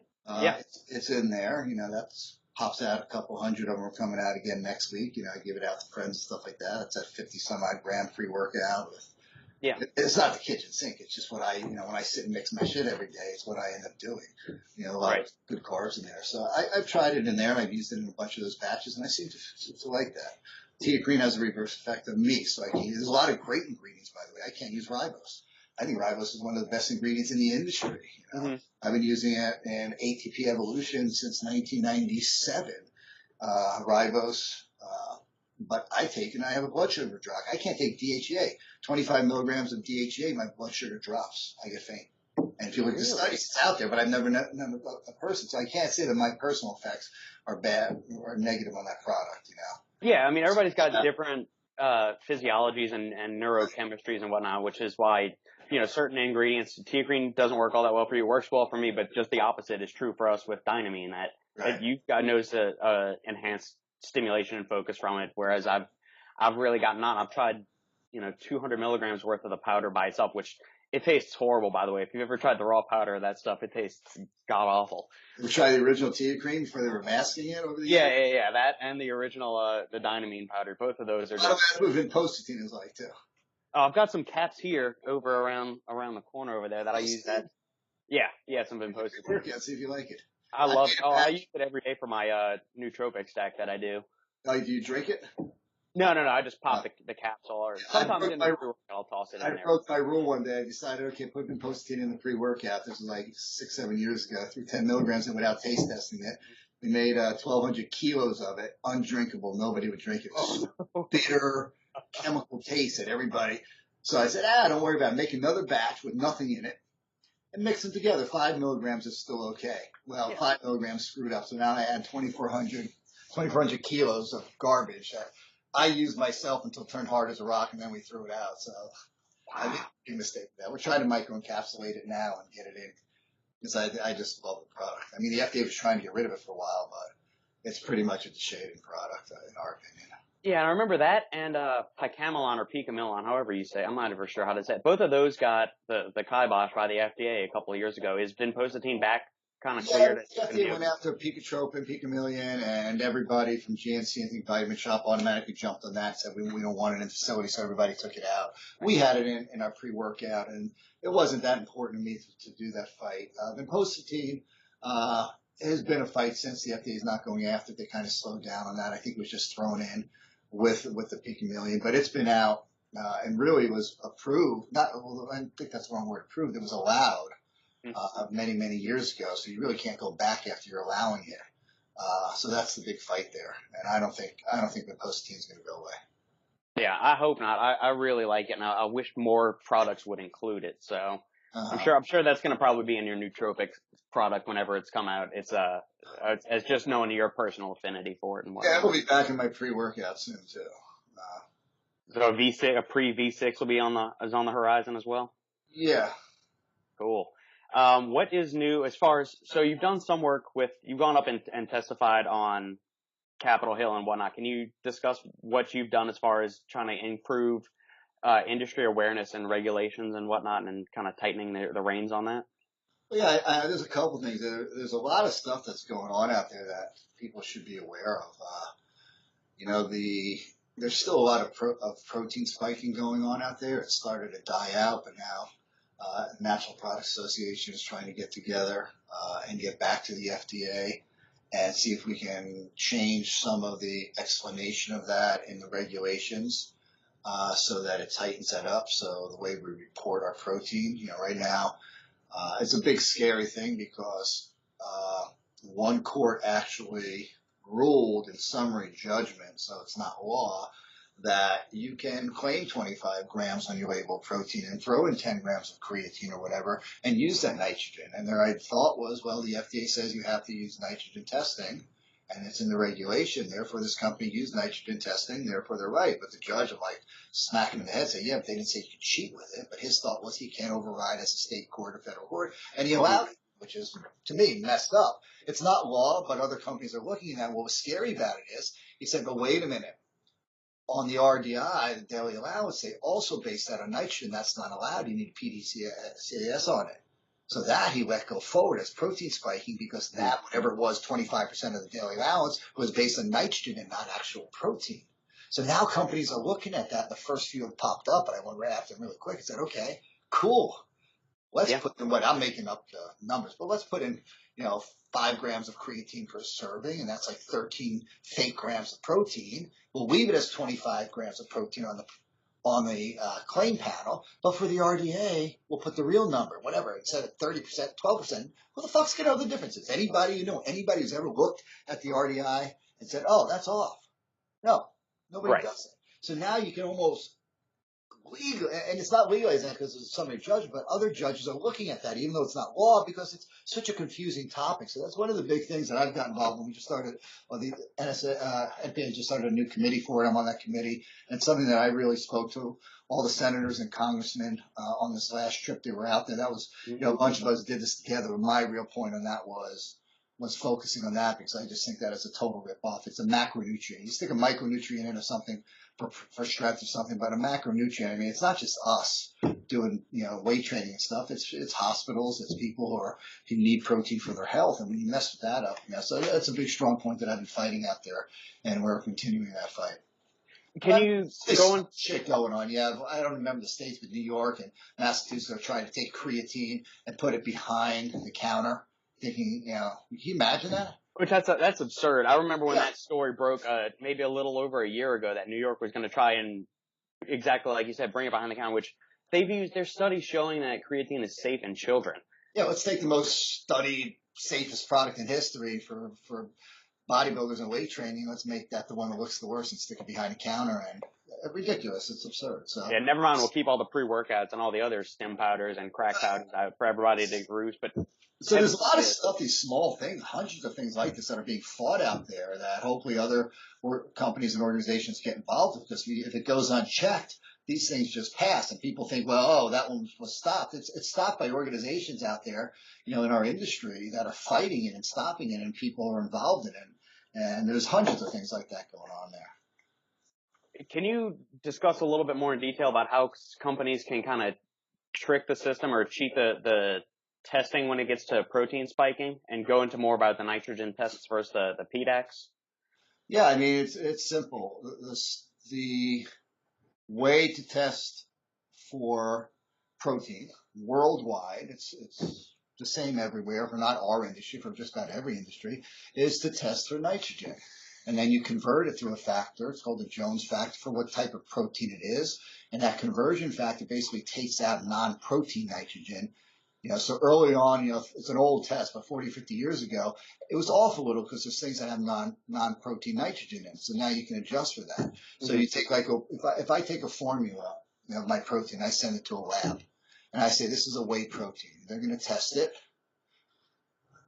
It's in there. That's pops out a couple hundred of them are coming out again next week. I give it out to friends and stuff like that. It's at 50 some odd gram pre-workout with Yeah. It's not the kitchen sink. It's just what when I sit and mix my shit every day, it's what I end up doing. A lot of good carbs in there. So I've tried it in there, and I've used it in a bunch of those batches, and I seem to like that. Teacrine has a reverse effect of me, so there's a lot of great ingredients, by the way. I can't use ribose. I think ribose is one of the best ingredients in the industry. Mm-hmm. I've been using it in ATP Evolution since 1997. Ribose, but I take it and I have a blood sugar drop. I can't take DHEA. 25 milligrams of DHEA, my blood sugar drops. I get faint. And if you look at the studies, it's out there, but I've never known a person. So I can't say that my personal effects are bad or negative on that product, Yeah, I mean, everybody's got different physiologies and neurochemistries and whatnot, which is why, certain ingredients, teacrine doesn't work all that well for you. It works well for me, but just the opposite is true for us with dynamine, that you've got noticed enhanced stimulation and focus from it, whereas I've really gotten on. I've tried, 200 milligrams worth of the powder by itself, which it tastes horrible, by the way. If you've ever tried the raw powder of that stuff, it tastes god awful. You try the original teacrine before they were masking it over the years? Yeah. That and the original, the dynamine powder. Both of those are just. That's what vinpocetine is like too. I've got some caps here over around the corner over there that I use that. Yeah, some vinpocetine. Yeah, see if you like it. I use it every day for my nootropic stack that I do. Do you drink it? No. I just pop the capsule, or sometimes in the pre-workout I'll toss it in there. I broke my rule one day. I decided, okay, put vinpocetine in the pre-workout. This was like 6-7 years ago. I threw 10 milligrams in without taste testing it. We made 1,200 kilos of it, undrinkable. Nobody would drink it. It was bitter, chemical taste at everybody. So I said, don't worry about it. Make another batch with nothing in it and mix them together. 5 milligrams is still okay. Well, 5 milligrams screwed up. So now I add 2,400 kilos of garbage. I used myself until it turned hard as a rock, and then we threw it out. So I made a big mistake with that. We're trying to microencapsulate it now and get it in, because I just love the product. I mean, the FDA was trying to get rid of it for a while, but it's pretty much a shading product, in our opinion. Yeah, and I remember that and Picamelon or Picamilon, however you say it. I'm not even sure how to say it. Both of those got the kibosh by the FDA a couple of years ago. Is vinpocetine back kind of cleared? The FDA went after Picatropin, Picamillion, and everybody from GNC and the Vitamin Shop automatically jumped on that and said we don't want it in the facility, so everybody took it out. We had it in our pre-workout, and it wasn't that important to me to do that fight. Vinpocetine has been a fight since the FDA is not going after it. They kind of slowed down on that. I think it was just thrown in with the Picamillion, but it's been out and really was approved. I think that's the wrong word, approved. It was allowed many, many years ago, so you really can't go back after you're allowing it. So that's the big fight there, and I don't think vinpocetine is going to go away. Yeah, I hope not. I really like it, and I wish more products would include it. So I'm sure that's going to probably be in your nootropic product whenever it's come out. It's just knowing your personal affinity for it and whatnot. Yeah, it'll be back in my pre-workout soon too. So a pre-V6 will be on the horizon as well. Yeah. Cool. What is new as far as, so you've done some work you've gone up and testified on Capitol Hill and whatnot. Can you discuss what you've done as far as trying to improve industry awareness and regulations and whatnot, and kind of tightening the reins on that? Well, yeah, there's a couple things. There's a lot of stuff that's going on out there that people should be aware of. There's still a lot of protein spiking going on out there. It started to die out, but now National Product Association is trying to get together and get back to the FDA and see if we can change some of the explanation of that in the regulations so that it tightens that up. So the way we report our protein, right now, it's a big scary thing because one court actually ruled in summary judgment, so it's not law, that you can claim 25 grams on your label of protein and throw in 10 grams of creatine or whatever and use that nitrogen. And their thought was, well, the FDA says you have to use nitrogen testing, and it's in the regulation. Therefore, this company used nitrogen testing. Therefore, they're right. But the judge would smack him in the head and say, yeah, but they didn't say you could cheat with it. But his thought was he can't override as a state court or federal court. And he allowed it, which is, to me, messed up. It's not law, but other companies are looking at that. What was scary about it is he said, but wait a minute. On the RDI, the daily allowance, they also base that on nitrogen. That's not allowed. You need PDCAS on it. So that he let go forward as protein spiking because that, whatever it was, 25% of the daily allowance was based on nitrogen and not actual protein. So now companies are looking at that. The first few have popped up, and I went right after them really quick and said, okay, cool. Let's put in what I'm making up the numbers, but let's put in, 5 grams of creatine per serving, and that's like 13 fake grams of protein. We'll leave it as 25 grams of protein on the claim panel, but for the RDA, we'll put the real number, whatever. Instead of 30%, 12%, who the fuck's going to know the differences? Anybody anybody who's ever looked at the RDI and said, oh, that's off? No, nobody does it. So now you can almost legal, and it's not legalized because it's summary judgment, but other judges are looking at that, even though it's not law, because it's such a confusing topic. So that's one of the big things that I've got involved when we just started, or the NPA just started a new committee for it. I'm on that committee, and something that I really spoke to all the senators and congressmen on this last trip they were out there. That was, a bunch of us did this together. But my real point on that was focusing on that, because I just think that is a total ripoff. It's a macronutrient. You stick a micronutrient in or something for strength or something, but a macronutrient, I mean, it's not just us doing, weight training and stuff. It's hospitals, it's people who need protein for their health. And when you mess with that up, so that's a big strong point that I've been fighting out there, and we're continuing that fight. Can you go on? Shit going on. Yeah, I don't remember the states, but New York and Massachusetts are trying to take creatine and put it behind the counter. Thinking, can you imagine that? Which that's absurd. I remember when that story broke, maybe a little over a year ago, that New York was going to try and, exactly like you said, bring it behind the counter, which they've used their studies showing that creatine is safe in children. Yeah, let's take the most studied, safest product in history for bodybuilders and weight training. Let's make that the one that looks the worst and stick it behind the counter. And ridiculous. It's absurd. So yeah, never mind. We'll keep all the pre-workouts and all the other stim powders and crack powders out for everybody to use. But so there's a lot of stuff, these small things, hundreds of things like this that are being fought out there that hopefully other companies and organizations get involved with, because if it goes unchecked, these things just pass and people think, well, oh, that one was stopped. It's stopped by organizations out there, in our industry that are fighting it and stopping it, and people are involved in it. And there's hundreds of things like that going on there. Can you discuss a little bit more in detail about how companies can kind of trick the system or cheat the testing when it gets to protein spiking, and go into more about the nitrogen tests versus the PDAX? Yeah, I mean, it's simple. The way to test for protein worldwide, it's the same everywhere, for not our industry, for just about every industry, is to test for nitrogen. And then you convert it through a factor. It's called the Jones factor for what type of protein it is. And that conversion factor basically takes out non-protein nitrogen. So early on, it's an old test, but 40, 50 years ago, it was off a little because there's things that have non-protein nitrogen in. So now you can adjust for that. So you take if I take a formula, of my protein, I send it to a lab and I say, this is a whey protein. They're going to test it.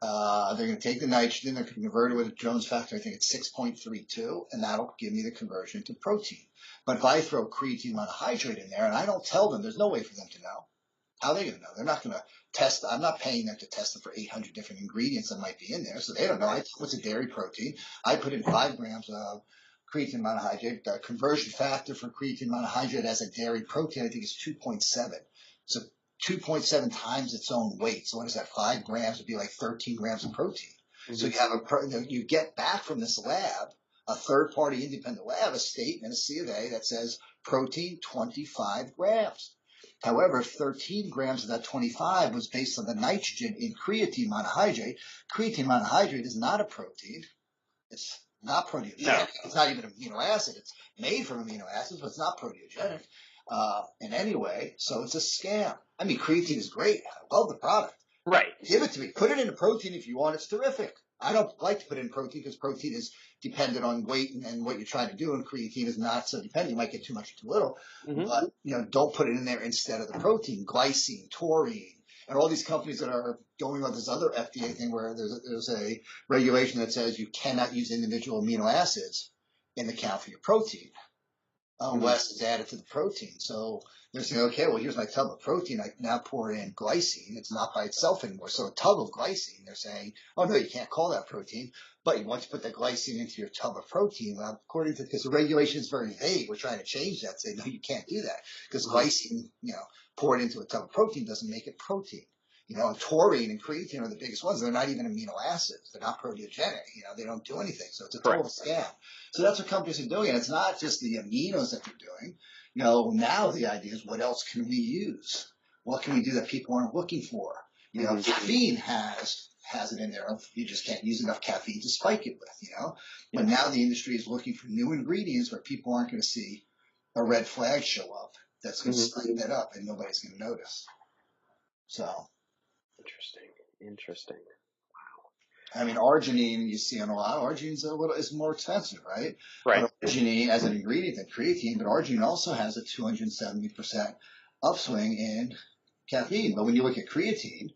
They're going to take the nitrogen, they're going to convert it with a Jones factor, I think it's 6.32, and that'll give me the conversion to protein. But if I throw creatine monohydrate in there and I don't tell them, there's no way for them to know. How are they going to know? They're not going to test. I'm not paying them to test them for 800 different ingredients that might be in there, so they don't know. I tell what's a dairy protein. I put in 5 grams of creatine monohydrate. The conversion factor for creatine monohydrate as a dairy protein, I think, is 2.7. So 2.7 times its own weight. So what is that? 5 grams would be like 13 grams of protein. Mm-hmm. So you have you get back from this lab, a third-party independent lab, a statement, a C of A that says protein 25 grams. However, 13 grams of that 25 was based on the nitrogen in creatine monohydrate. Creatine monohydrate is not a protein. It's not proteogenic. No. It's not even an amino acid. It's made from amino acids, but it's not proteogenic in any way. So it's a scam. I mean, creatine is great. I love the product. Right. Give it to me. Put it in a protein if you want. It's terrific. I don't like to put in protein because protein is dependent on weight and what you're trying to do, and creatine is not so dependent. You might get too much or too little. Mm-hmm. But, don't put it in there instead of the protein. Glycine, taurine, and all these companies that are going on this other FDA thing where there's a regulation that says you cannot use individual amino acids in the count for your protein unless it's added to the protein. So they're saying, okay, well, here's my tub of protein. I now pour in glycine. It's not by itself anymore. So a tub of glycine, they're saying, oh, no, you can't call that protein. But you want to put that glycine into your tub of protein. Well, because the regulation is very vague, we're trying to change that. Say, no, you can't do that. Because glycine, poured into a tub of protein doesn't make it protein. And taurine and creatine are the biggest ones. They're not even amino acids. They're not proteogenic. They don't do anything. So it's a total scam. So that's what companies are doing. And it's not just the aminos that they're doing. Now the idea is, what else can we use? What can we do that people aren't looking for? Caffeine has it in there. You just can't use enough caffeine to spike it with, But now the industry is looking for new ingredients where people aren't going to see a red flag show up that's going to spike that up and nobody's going to notice. So. Interesting. I mean, arginine you see on a lot. Arginine is more expensive, right? Right. But arginine as an ingredient than creatine, but arginine also has a 270% upswing in caffeine. But when you look at creatine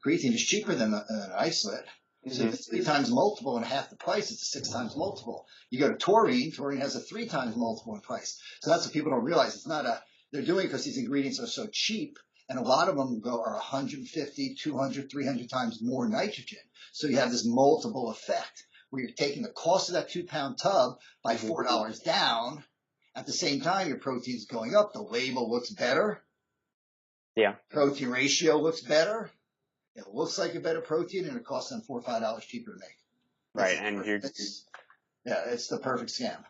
is cheaper than an isolate. So it's 3 times multiple and half the price. It's a 6 times multiple. You go to taurine has a 3 times multiple in price. So that's what people don't realize. It's not they're doing it because these ingredients are so cheap. And a lot of them are 150, 200, 300 times more nitrogen. So you have this multiple effect where you're taking the cost of that 2-pound tub by $4 down. At the same time, your protein is going up. The label looks better. Yeah. Protein ratio looks better. It looks like a better protein, and it costs them $4 or $5 cheaper to make. Right. And it's the perfect scam.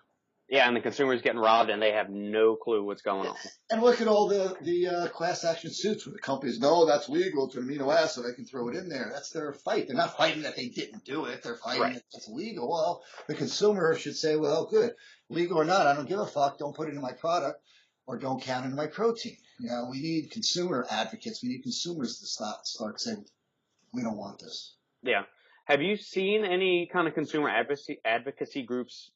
Yeah, and the consumer's getting robbed, and they have no clue what's going on. And look at all the class action suits where the companies, no, that's legal. It's an amino acid. I can throw it in there. That's their fight. They're not fighting that they didn't do it. They're fighting that it's legal. Well, the consumer should say, well, good. Legal or not, I don't give a fuck. Don't put it in my product or don't count it in my protein. We need consumer advocates. We need consumers to start saying, we don't want this. Yeah. Have you seen any kind of consumer advocacy groups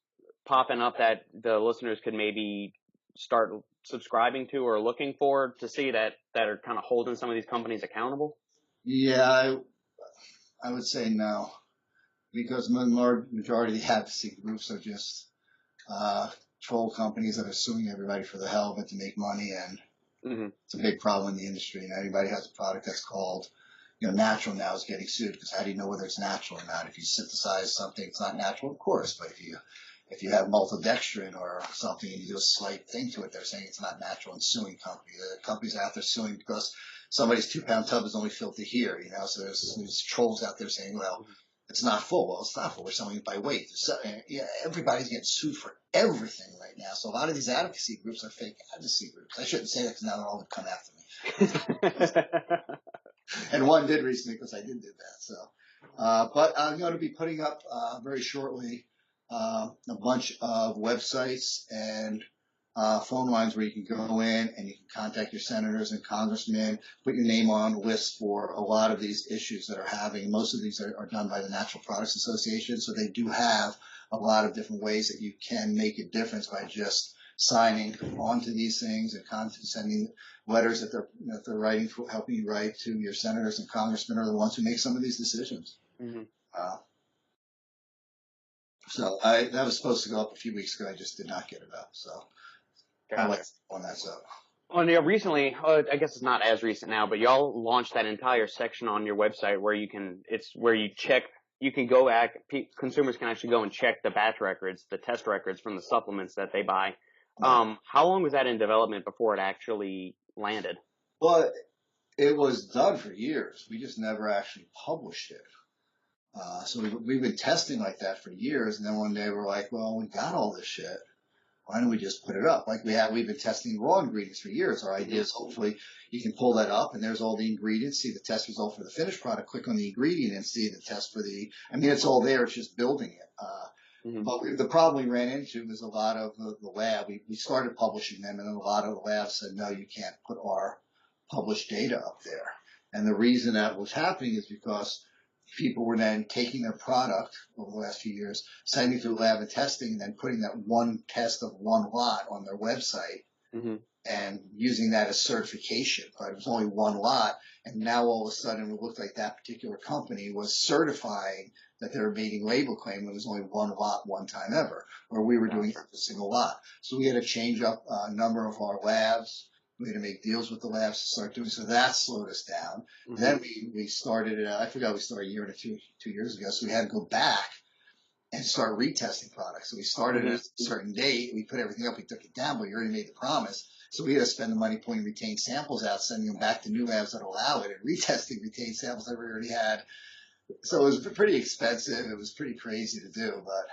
popping up that the listeners could maybe start subscribing to or looking for to see that are kind of holding some of these companies accountable? Yeah, I would say no, because the majority of the advocacy groups are just troll companies that are suing everybody for the hell of it to make money, and it's a big problem in the industry. And everybody has a product that's called natural now is getting sued, because how do you know whether it's natural or not? If you synthesize something, it's not natural, of course, but if you have maltodextrin or something and you do a slight thing to it, they're saying it's not natural and suing companies. The companies are out there suing because somebody's 2-pound tub is only filled to here, So there's trolls out there saying, well, it's not full. Well, it's not full. We're selling it by weight. So, everybody's getting sued for everything right now. So a lot of these advocacy groups are fake advocacy groups. I shouldn't say that because now they're all going to come after me. And one did recently because I did do that. So, but I'm going to be putting up very shortly a bunch of websites and phone lines where you can go in and you can contact your senators and congressmen, put your name on lists for a lot of these issues that are having. Most of these are done by the Natural Products Association, so they do have a lot of different ways that you can make a difference by just signing onto these things and sending letters that they're writing, helping you write to your senators and congressmen are the ones who make some of these decisions. So that was supposed to go up a few weeks ago. I just did not get it up. So I like on that stuff. Well, yeah, recently, I guess it's not as recent now, but y'all launched that entire section on your website where you can go back, consumers can actually go and check the batch records, the test records from the supplements that they buy. How long was that in development before it actually landed? Well, it was done for years. We just never actually published it. So we've been testing like that for years, and then one day we're like, well, we got all this shit. Why don't we just put it up? Like we've been testing raw ingredients for years. Our idea is hopefully you can pull that up, and there's all the ingredients, see the test result for the finished product, click on the ingredient and see the test for it's all there. It's just building it. But the problem we ran into was a lot of the lab. We started publishing them, and then a lot of the labs said, no, you can't put our published data up there. And the reason that was happening is because people were then taking their product over the last few years, sending it through lab and testing, and then putting that one test of one lot on their website and using that as certification. But it was only one lot, and now all of a sudden it looked like that particular company was certifying that they were making label claim when it was only one lot one time ever, where we were doing a single lot. So we had to change up a number of our labs. We had to make deals with the labs to start doing, so that slowed us down. Then we started, I forgot we started a year or two years ago, so we had to go back and start retesting products. So we started at a certain date, we put everything up, we took it down, but we already made the promise. So we had to spend the money pulling retained samples out, sending them back to new labs that allow it, and retesting retained samples that we already had. So it was pretty expensive. It was pretty crazy to do, but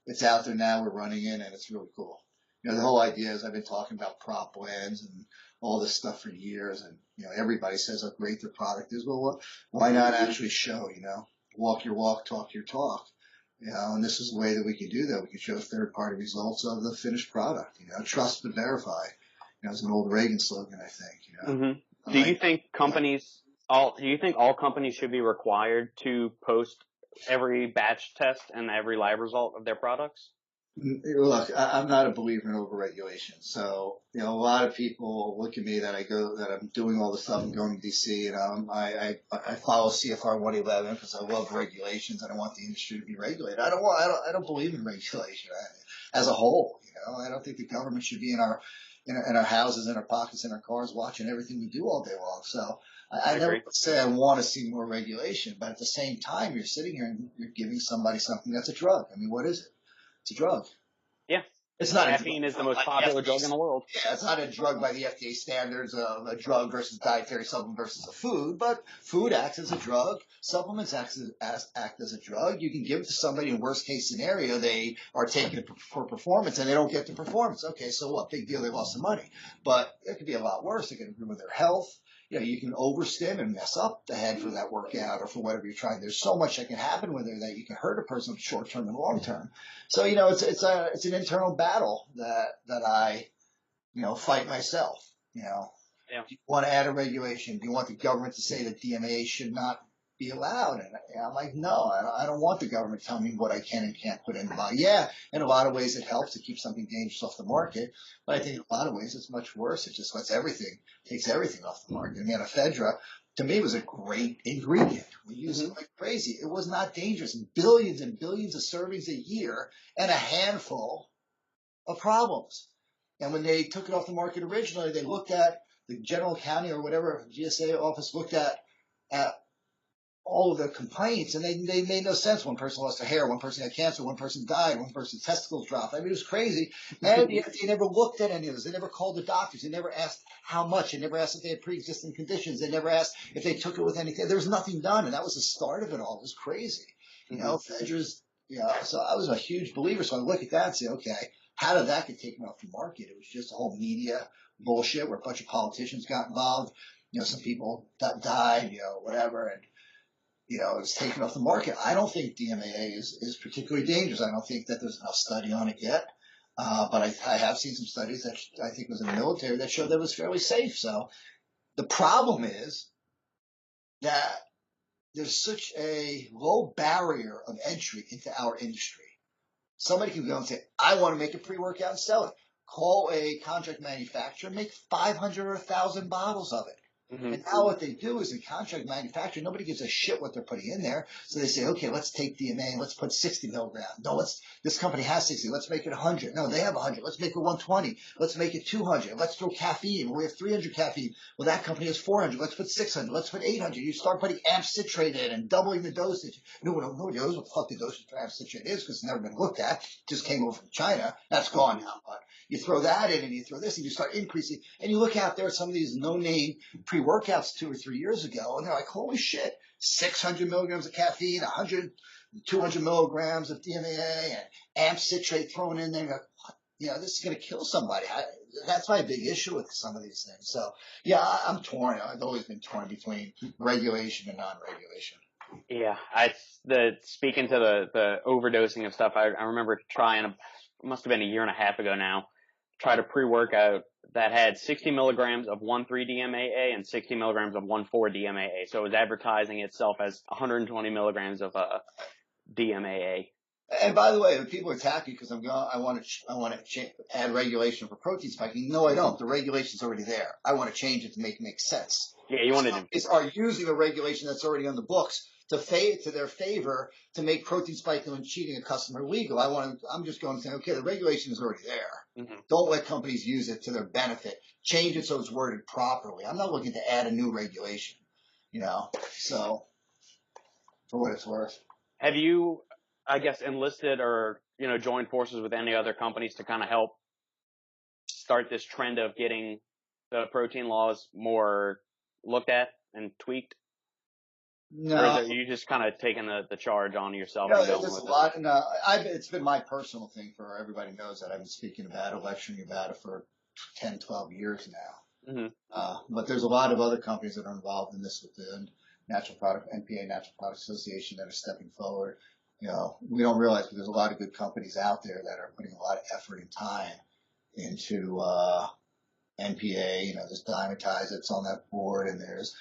it's out there now. We're running it, and it's really cool. You know, the whole idea is I've been talking about prop blends and all this stuff for years, and you know, everybody says how great their product is. Well, why not actually show? You know, walk your walk, talk your talk. You know, and this is the way that we can do that. We can show third-party results of the finished product. You know, trust but verify. You know, it's an old Reagan slogan, I think. You know. Mm-hmm. Do you think all companies should be required to post every batch test and every lab result of their products? Look, I'm not a believer in overregulation. So, you know, a lot of people look at me that I'm doing all this stuff and going to DC, and I follow CFR 111 because I love regulations and I want the industry to be regulated. I don't believe in regulation as a whole. You know, I don't think the government should be in our houses, in our pockets, in our cars, watching everything we do all day long. So I never say I want to see more regulation, but at the same time, you're sitting here and you're giving somebody something that's a drug. I mean, what is it? It's a drug. Yeah. It's not Caffeine is the most popular drug in the world. Yeah, it's not a drug by the FDA standards of a drug versus dietary supplement versus a food, but food acts as a drug. Supplements act as a drug. You can give it to somebody in worst case scenario, they are taking it for performance and they don't get the performance. Okay, so what? Big deal, they lost some money. But it could be a lot worse. It can ruin their health. You know, you can overstim and mess up the head for that workout or for whatever you're trying. There's so much that can happen with it that you can hurt a person short term and long term. So, you know, it's an internal battle that I, you know, fight myself. You know, Yeah. Do you want to add a regulation? Do you want the government to say that DMA should not be allowed? And I'm like, no, I don't want the government telling me what I can and can't put in the body. Yeah, in a lot of ways it helps to keep something dangerous off the market, but I think in a lot of ways it's much worse. It just takes everything off the market. I mean, ephedra, to me, was a great ingredient. We use it like crazy. It was not dangerous. Billions and billions of servings a year and a handful of problems. And when they took it off the market originally, they looked at the general county or whatever GSA office looked at all of the complaints, and they made no sense. One person lost their hair, one person had cancer, one person died, one person's testicles dropped. I mean, it was crazy. And the FDA never looked at any of this. They never called the doctors. They never asked how much. They never asked if they had pre-existing conditions. They never asked if they took it with anything. There was nothing done, and that was the start of it all. It was crazy. You know, Fedra's, you know, so I was a huge believer. So I look at that and say, okay, how did that get taken off the market? It was just a whole media bullshit where a bunch of politicians got involved. You know, some people died, you know, whatever, and you know, it was taken off the market. I don't think DMAA is particularly dangerous. I don't think that there's enough study on it yet. But I have seen some studies that I think was in the military that showed that it was fairly safe. So the problem is that there's such a low barrier of entry into our industry. Somebody can go and say, I want to make a pre-workout and sell it. Call a contract manufacturer, make 500 or 1,000 bottles of it. And now what they do is in contract manufacturing, nobody gives a shit what they're putting in there. So they say, okay, let's take DMA and let's put 60 milligrams. No, this company has 60. Let's make it 100. No, they have 100. Let's make it 120. Let's make it 200. Let's throw caffeine. We have 300 caffeine. Well, that company has 400. Let's put 600. Let's put 800. You start putting amp citrate in and doubling the dosage. Nobody knows what the fuck the dosage for amp citrate is because it's never been looked at. It just came over from China. That's gone now. But you throw that in and you throw this and you start increasing. And you look out there at some of these no-name pre-workouts 2 or 3 years ago, and they're like, holy shit, 600 milligrams of caffeine, 100, 200 milligrams of DMAA, and amp citrate thrown in there. Like, what? You know, this is going to kill somebody. That's my big issue with some of these things. So, yeah, I'm torn. I've always been torn between regulation and non-regulation. Yeah, speaking to the overdosing of stuff, I remember trying, it must have been a year and a half ago now, tried a pre-workout that had 60 milligrams of 1,3-DMAA and 60 milligrams of 1,4-DMAA. So it was advertising itself as 120 milligrams of DMAA. And by the way, when people attack you because I want to add regulation for protein spiking. No, I don't. The regulation's already there. I want to change it to make sense. Yeah, you wanted to. Companies are using a regulation that's already on the books to their favor to make protein spiking and cheating a customer legal. I'm just going to say, okay, the regulation is already there. Don't let companies use it to their benefit. Change it so it's worded properly. I'm not looking to add a new regulation, you know. So, for what it's worth. Have you, I guess, enlisted or, you know, joined forces with any other companies to kind of help start this trend of getting the protein laws more looked at and tweaked? Or No, are you just kind of taking the charge on yourself you know, and going there's a with it? lot. No, it's been my personal thing for everybody knows that I've been speaking about it, lecturing about it for 10, 12 years now. Mm-hmm. But there's a lot of other companies that are involved in this with the NPA Natural Product Association that are stepping forward. You know, we don't realize, but there's a lot of good companies out there that are putting a lot of effort and time into NPA. You know, there's Dymatize that's on that board, and there's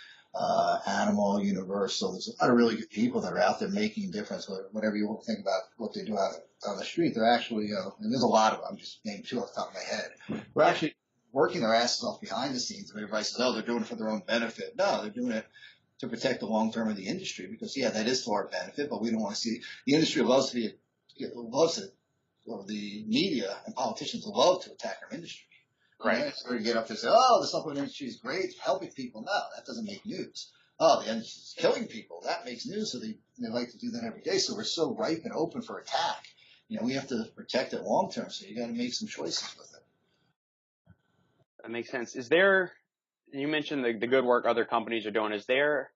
Animal Universal. There's a lot of really good people that are out there making a difference. Whatever you want to think about what they do out on the street, they're actually, and there's a lot of them. I'm just naming two off the top of my head. We're actually working their asses off behind the scenes. Everybody says, oh, they're doing it for their own benefit. No, they're doing it to protect the long term of the industry because, yeah, that is to our benefit, but we don't want to see the industry loves it, or the media and politicians love to attack our industry. Right. It's going to get up there and say, oh, the supplement industry is great, it's helping people. No, that doesn't make news. Oh, the industry is killing people. That makes news, so they like to do that every day. So we're so ripe and open for attack. You know, we have to protect it long term, so you got to make some choices with it. That makes sense. Is there, you mentioned the good work other companies are doing. Is there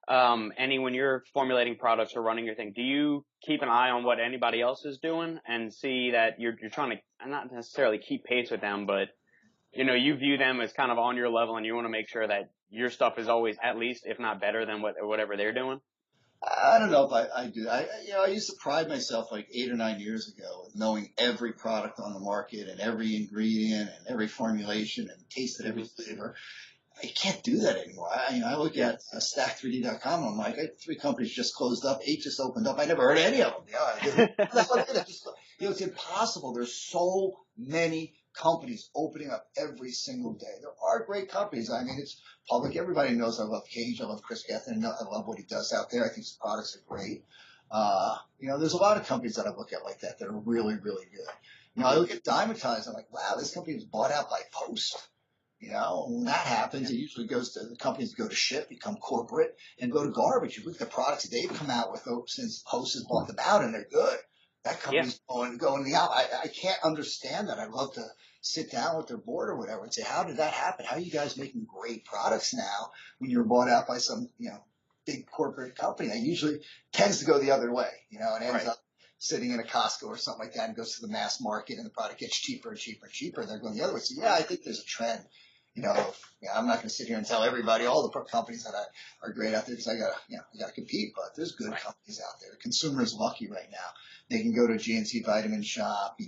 when you're formulating products or running your thing, do you keep an eye on what anybody else is doing and see that you're trying to not necessarily keep pace with them, but you know, you view them as kind of on your level and you want to make sure that your stuff is always at least, if not better than whatever they're doing? I don't know if I do. I used to pride myself like 8 or 9 years ago with knowing every product on the market and every ingredient and every formulation and tasted every flavor. I can't do that anymore. I look at stack3d.com and I'm like, 3 companies just closed up, 8 just opened up. I never heard of any of them. It's impossible. There's so many companies opening up every single day. There are great companies. I mean, it's public. Everybody knows I love Cage. I love Chris Gethin. I love what he does out there. I think his products are great. There's a lot of companies that I look at like that are really, really good. You know, I look at Dymatize. I'm like, wow, this company was bought out by Post. You know, when that happens, it usually goes to the companies go to shit, become corporate, and go to garbage. You look at the products that they've come out with since Post has bought them out, and they're good. That company's going the out. I can't understand that. I'd love to sit down with their board or whatever and say, how did that happen? How are you guys making great products now when you were bought out by some, big corporate company? That usually tends to go the other way, and ends up sitting in a Costco or something like that and goes to the mass market and the product gets cheaper and cheaper and cheaper. And they're going the other way. So, I think there's a trend. I'm not going to sit here and tell everybody all the companies that are great out there because I got to compete. But there's good companies out there. The consumer is lucky right now. They can go to a GNC Vitamin Shop,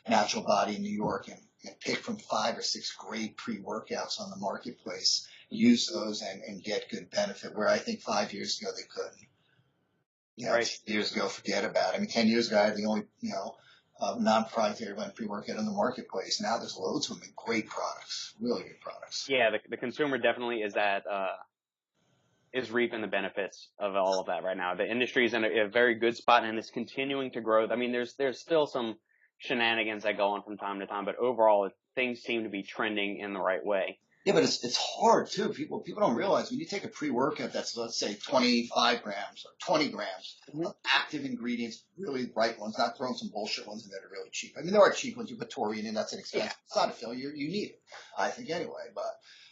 Natural Body in New York and pick from 5 or 6 great pre-workouts on the marketplace, use those and get good benefit. Where I think 5 years ago they couldn't. 10 years ago, forget about it. I mean, 10 years ago, I had the only, non-proprietary blend pre-workout in the marketplace. Now there's loads of them and great products, really good products. Yeah, the consumer definitely is reaping the benefits of all of that right now. The industry is in a very good spot and it's continuing to grow. I mean, there's still some shenanigans that go on from time to time, but overall things seem to be trending in the right way. Yeah, but it's hard too. People don't realize when you take a pre-workout that's, let's say, 25 grams or 20 grams of active ingredients, really right ones, not throwing some bullshit ones in that are really cheap. I mean, there are cheap ones. You put taurine in, that's an expensive. It's not a failure. You need it, I think, anyway. But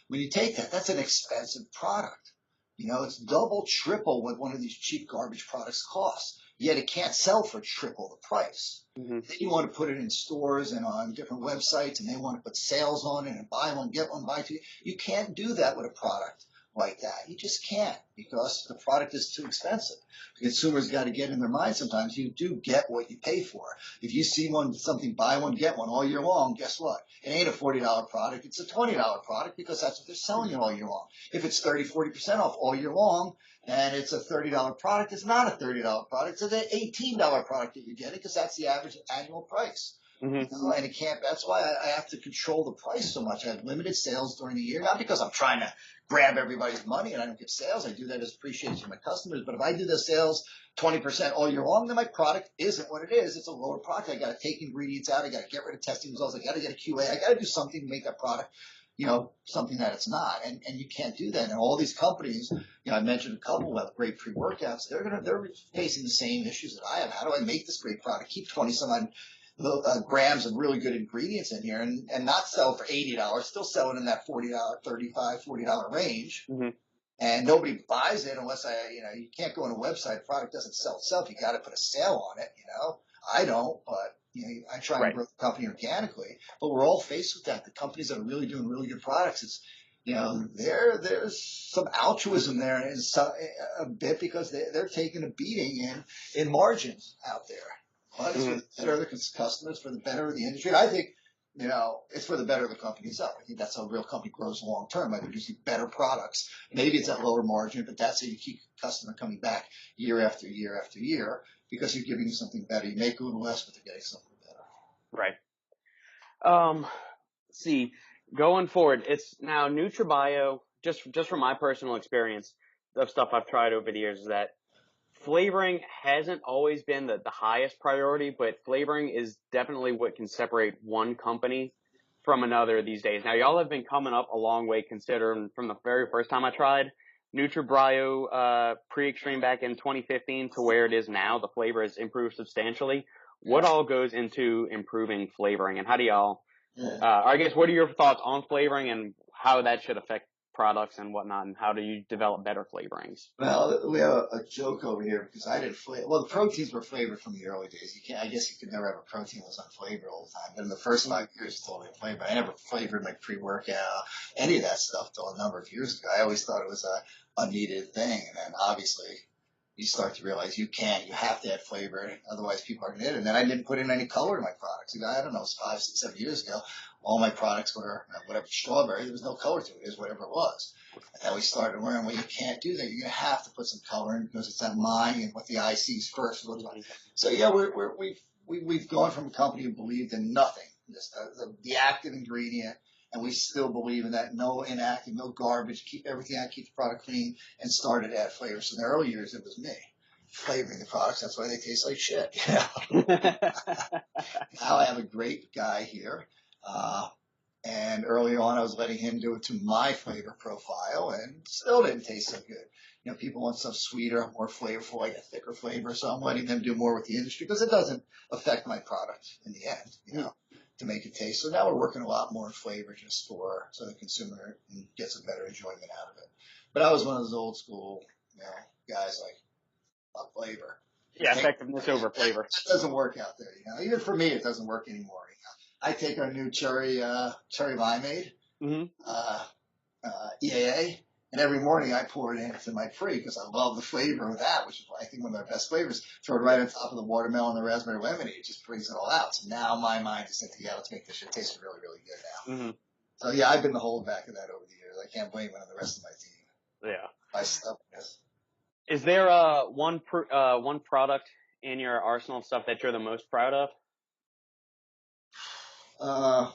when you take that, that's an expensive product. It's double, triple what one of these cheap garbage products costs. Yet it can't sell for triple the price. Then you want to put it in stores and on different websites, and they want to put sales on it and buy one, get one, buy 2. You can't do that with a product like that. You just can't because the product is too expensive. The consumer's got to get in their mind sometimes you do get what you pay for. If you see something, buy one, get one all year long, guess what? It ain't a $40 product. It's a $20 product because that's what they're selling it all year long. If it's 30-40% off all year long, and it's a $30 product, it's not a $30 product. It's an $18 product that you're getting because that's the average annual price. And it can't. That's why I have to control the price so much. I have limited sales during the year, not because I'm trying to grab everybody's money and I don't give sales. I do that as appreciation for my customers. But if I do the sales 20% all year long, then my product isn't what it is. It's a lower product. I got to take ingredients out. I got to get rid of testing results. I got to get a QA. I got to do something to make that product, something that it's not. And you can't do that. And all these companies, I mentioned a couple of great pre-workouts. They're facing the same issues that I have. How do I make this great product? Keep 20 some odd grams of really good ingredients in here and not sell for $80, still selling in that $40, $35, $40 range. Mm-hmm. And nobody buys it unless you can't go on a website. The product doesn't sell itself. You got to put a sale on it, I don't, but, I try and grow the company organically. But we're all faced with that. The companies that are really doing really good products, it's, there's some altruism there and a bit because they're taking a beating in margins out there. But it's for the better of the customers, for the better of the industry. And I think, it's for the better of the company itself. I think that's how a real company grows long term, by producing better products. Maybe it's at lower margin, but that's how you keep the customer coming back year after year after year because you're giving them something better. You make a little less, but they're getting something better. Right. See, going forward, it's now NutraBio, just from my personal experience of stuff I've tried over the years, is that flavoring hasn't always been the highest priority, but flavoring is definitely what can separate one company from another these days. Now, y'all have been coming up a long way considering from the very first time I tried NutraBio Pre-Extreme back in 2015 to where it is now. The flavor has improved substantially. What all goes into improving flavoring, and how do y'all, I guess, what are your thoughts on flavoring and how that should affect products and whatnot, and how do you develop better flavorings? Well, we have a joke over here because I didn't flavor. Well, the proteins were flavored from the early days. I guess you could never have a protein that was unflavored all the time. But in the first 5 years, it's totally flavored. I never flavored my pre-workout, any of that stuff till a number of years ago. I always thought it was a needed thing. And then obviously you start to realize you have to add flavor. Otherwise people aren't in it. And then I didn't put in any color in my products. I don't know, it was 5, 6, 7 years ago. All my products were whatever strawberry. There was no color to it. It was whatever it was. And then we started learning, well, you can't do that. You're going to have to put some color in because it's that mind and what the eye sees first. So yeah, we've gone from a company who believed in nothing, just the active ingredient, and we still believe in that. No inactive, no garbage. Keep everything out, keep the product clean, and started to add flavor. So in the early years, it was me flavoring the products. That's why they taste like shit. Now I have a great guy here. And early on, I was letting him do it to my flavor profile, and still didn't taste so good. People want stuff sweeter, more flavorful, like a thicker flavor. So I'm letting them do more with the industry because it doesn't affect my product in the end, to make it taste. So now we're working a lot more in flavor just so the consumer gets a better enjoyment out of it. But I was one of those old school, guys like flavor. Yeah, effectiveness over flavor. It doesn't work out there, Even for me, it doesn't work anymore. I take our new cherry limeade, EAA, and every morning I pour it into my pre because I love the flavor of that, which is I think one of our best flavors. Throw it right on top of the watermelon and the raspberry lemonade. It just brings it all out. So now my mind is set together. Let's make this shit taste really, really good now. Mm-hmm. So yeah, I've been the holdback of that over the years. I can't blame it on the rest of my team. Yeah. My stubbornness. Is there one product in your arsenal of stuff that you're the most proud of? I'm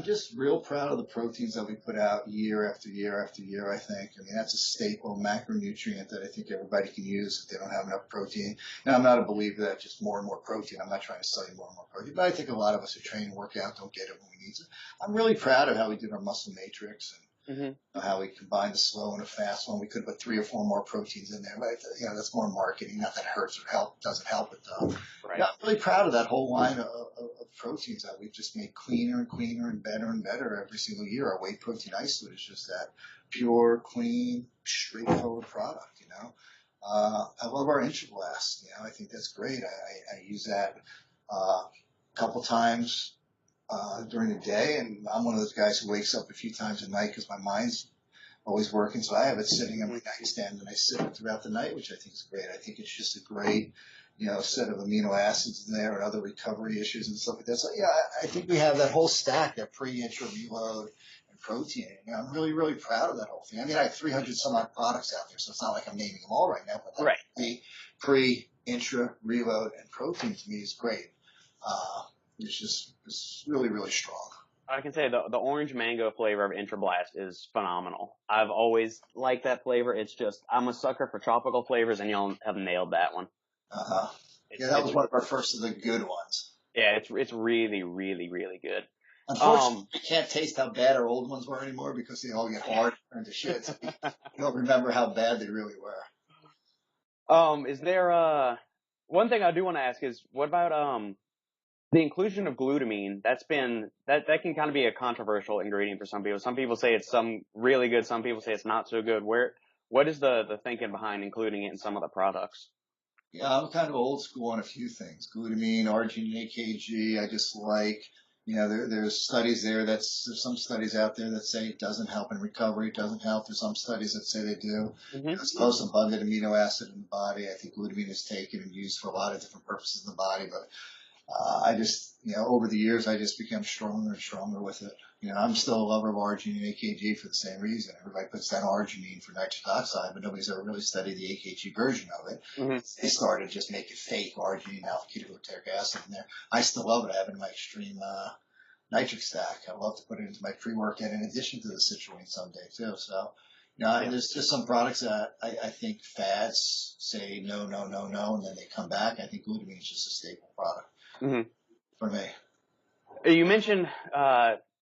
just real proud of the proteins that we put out year after year after year, I think. I mean, that's a staple macronutrient that I think everybody can use if they don't have enough protein. Now, I'm not a believer that just more and more protein. I'm not trying to sell you more and more protein, but I think a lot of us who train and work out don't get it when we need it. I'm really proud of how we did our muscle matrix and how we combined the slow and the fast one. We could put 3 or 4 more proteins in there, but that's more marketing. Not that hurts or doesn't help it though. Right. I'm really proud of that whole line of proteins that we've just made cleaner and cleaner and better every single year. Our whey protein isolate is just that pure, clean, straightforward product. I love our IntraBlast. I think that's great. I use that a couple times during the day, and I'm one of those guys who wakes up a few times a night because my mind's always working. So I have it sitting on my nightstand, and I sit it throughout the night, which I think is great. I think it's just a great, set of amino acids in there and other recovery issues and stuff like that. So yeah, I think we have that whole stack, that pre-intra, reload, and protein. I'm really, really proud of that whole thing. I mean, I have 300 some odd products out there, so it's not like I'm naming them all right now. But the pre-intra, reload, and protein to me is great. It's really, really strong. I can say the orange mango flavor of IntraBlast is phenomenal. I've always liked that flavor. It's just, I'm a sucker for tropical flavors, and you'll have nailed that one. Yeah, that was one of our first of the good ones. Yeah, it's really, really, really good. Unfortunately, you can't taste how bad our old ones were anymore because they all get hard and turn to shit. So you don't remember how bad they really were. Is there one thing I do want to ask is, what about the inclusion of glutamine? That can kind of be a controversial ingredient for some people. Some people say it's some really good. Some people say it's not so good. What is the thinking behind including it in some of the products? Yeah, I'm kind of old school on a few things. Glutamine, arginine, AKG. I just like, there's studies there's some studies out there that say it doesn't help in recovery. It doesn't help. There's some studies that say they do. Hmm. It's the most abundant amino acid in the body. I think glutamine is taken and used for a lot of different purposes in the body, but I just, over the years, I just become stronger and stronger with it. I'm still a lover of arginine and AKG for the same reason. Everybody puts down arginine for nitric oxide, but nobody's ever really studied the AKG version of it. Hmm. They started just making fake arginine, alpha-ketogluteric acid in there. I still love it. I have it in my extreme nitric stack. I love to put it into my pre-workout in addition to the citrulline someday too. So, Yeah. there's just some products that I think fads say no, no, no, no, and then they come back. I think glutamine is just a staple product Hmm. for me. You mentioned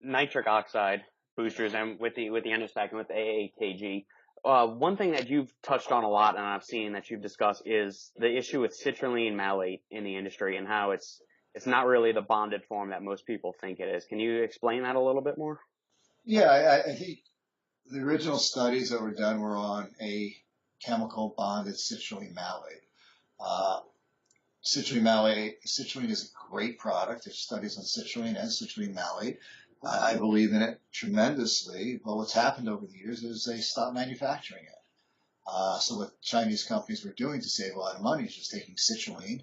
nitric oxide boosters and with the endostack and with the AAKG. One thing that you've touched on a lot and I've seen that you've discussed is the issue with citrulline malate in the industry and how it's not really the bonded form that most people think it is. Can you explain that a little bit more? Yeah, I think the original studies that were done were on a chemical bonded citrulline malate. Uh, citrulline is a great product. There's studies on citrulline and citrulline malate. I believe in it tremendously, but what's happened over the years is they stopped manufacturing it. So what Chinese companies were doing to save a lot of money is just taking citrulline,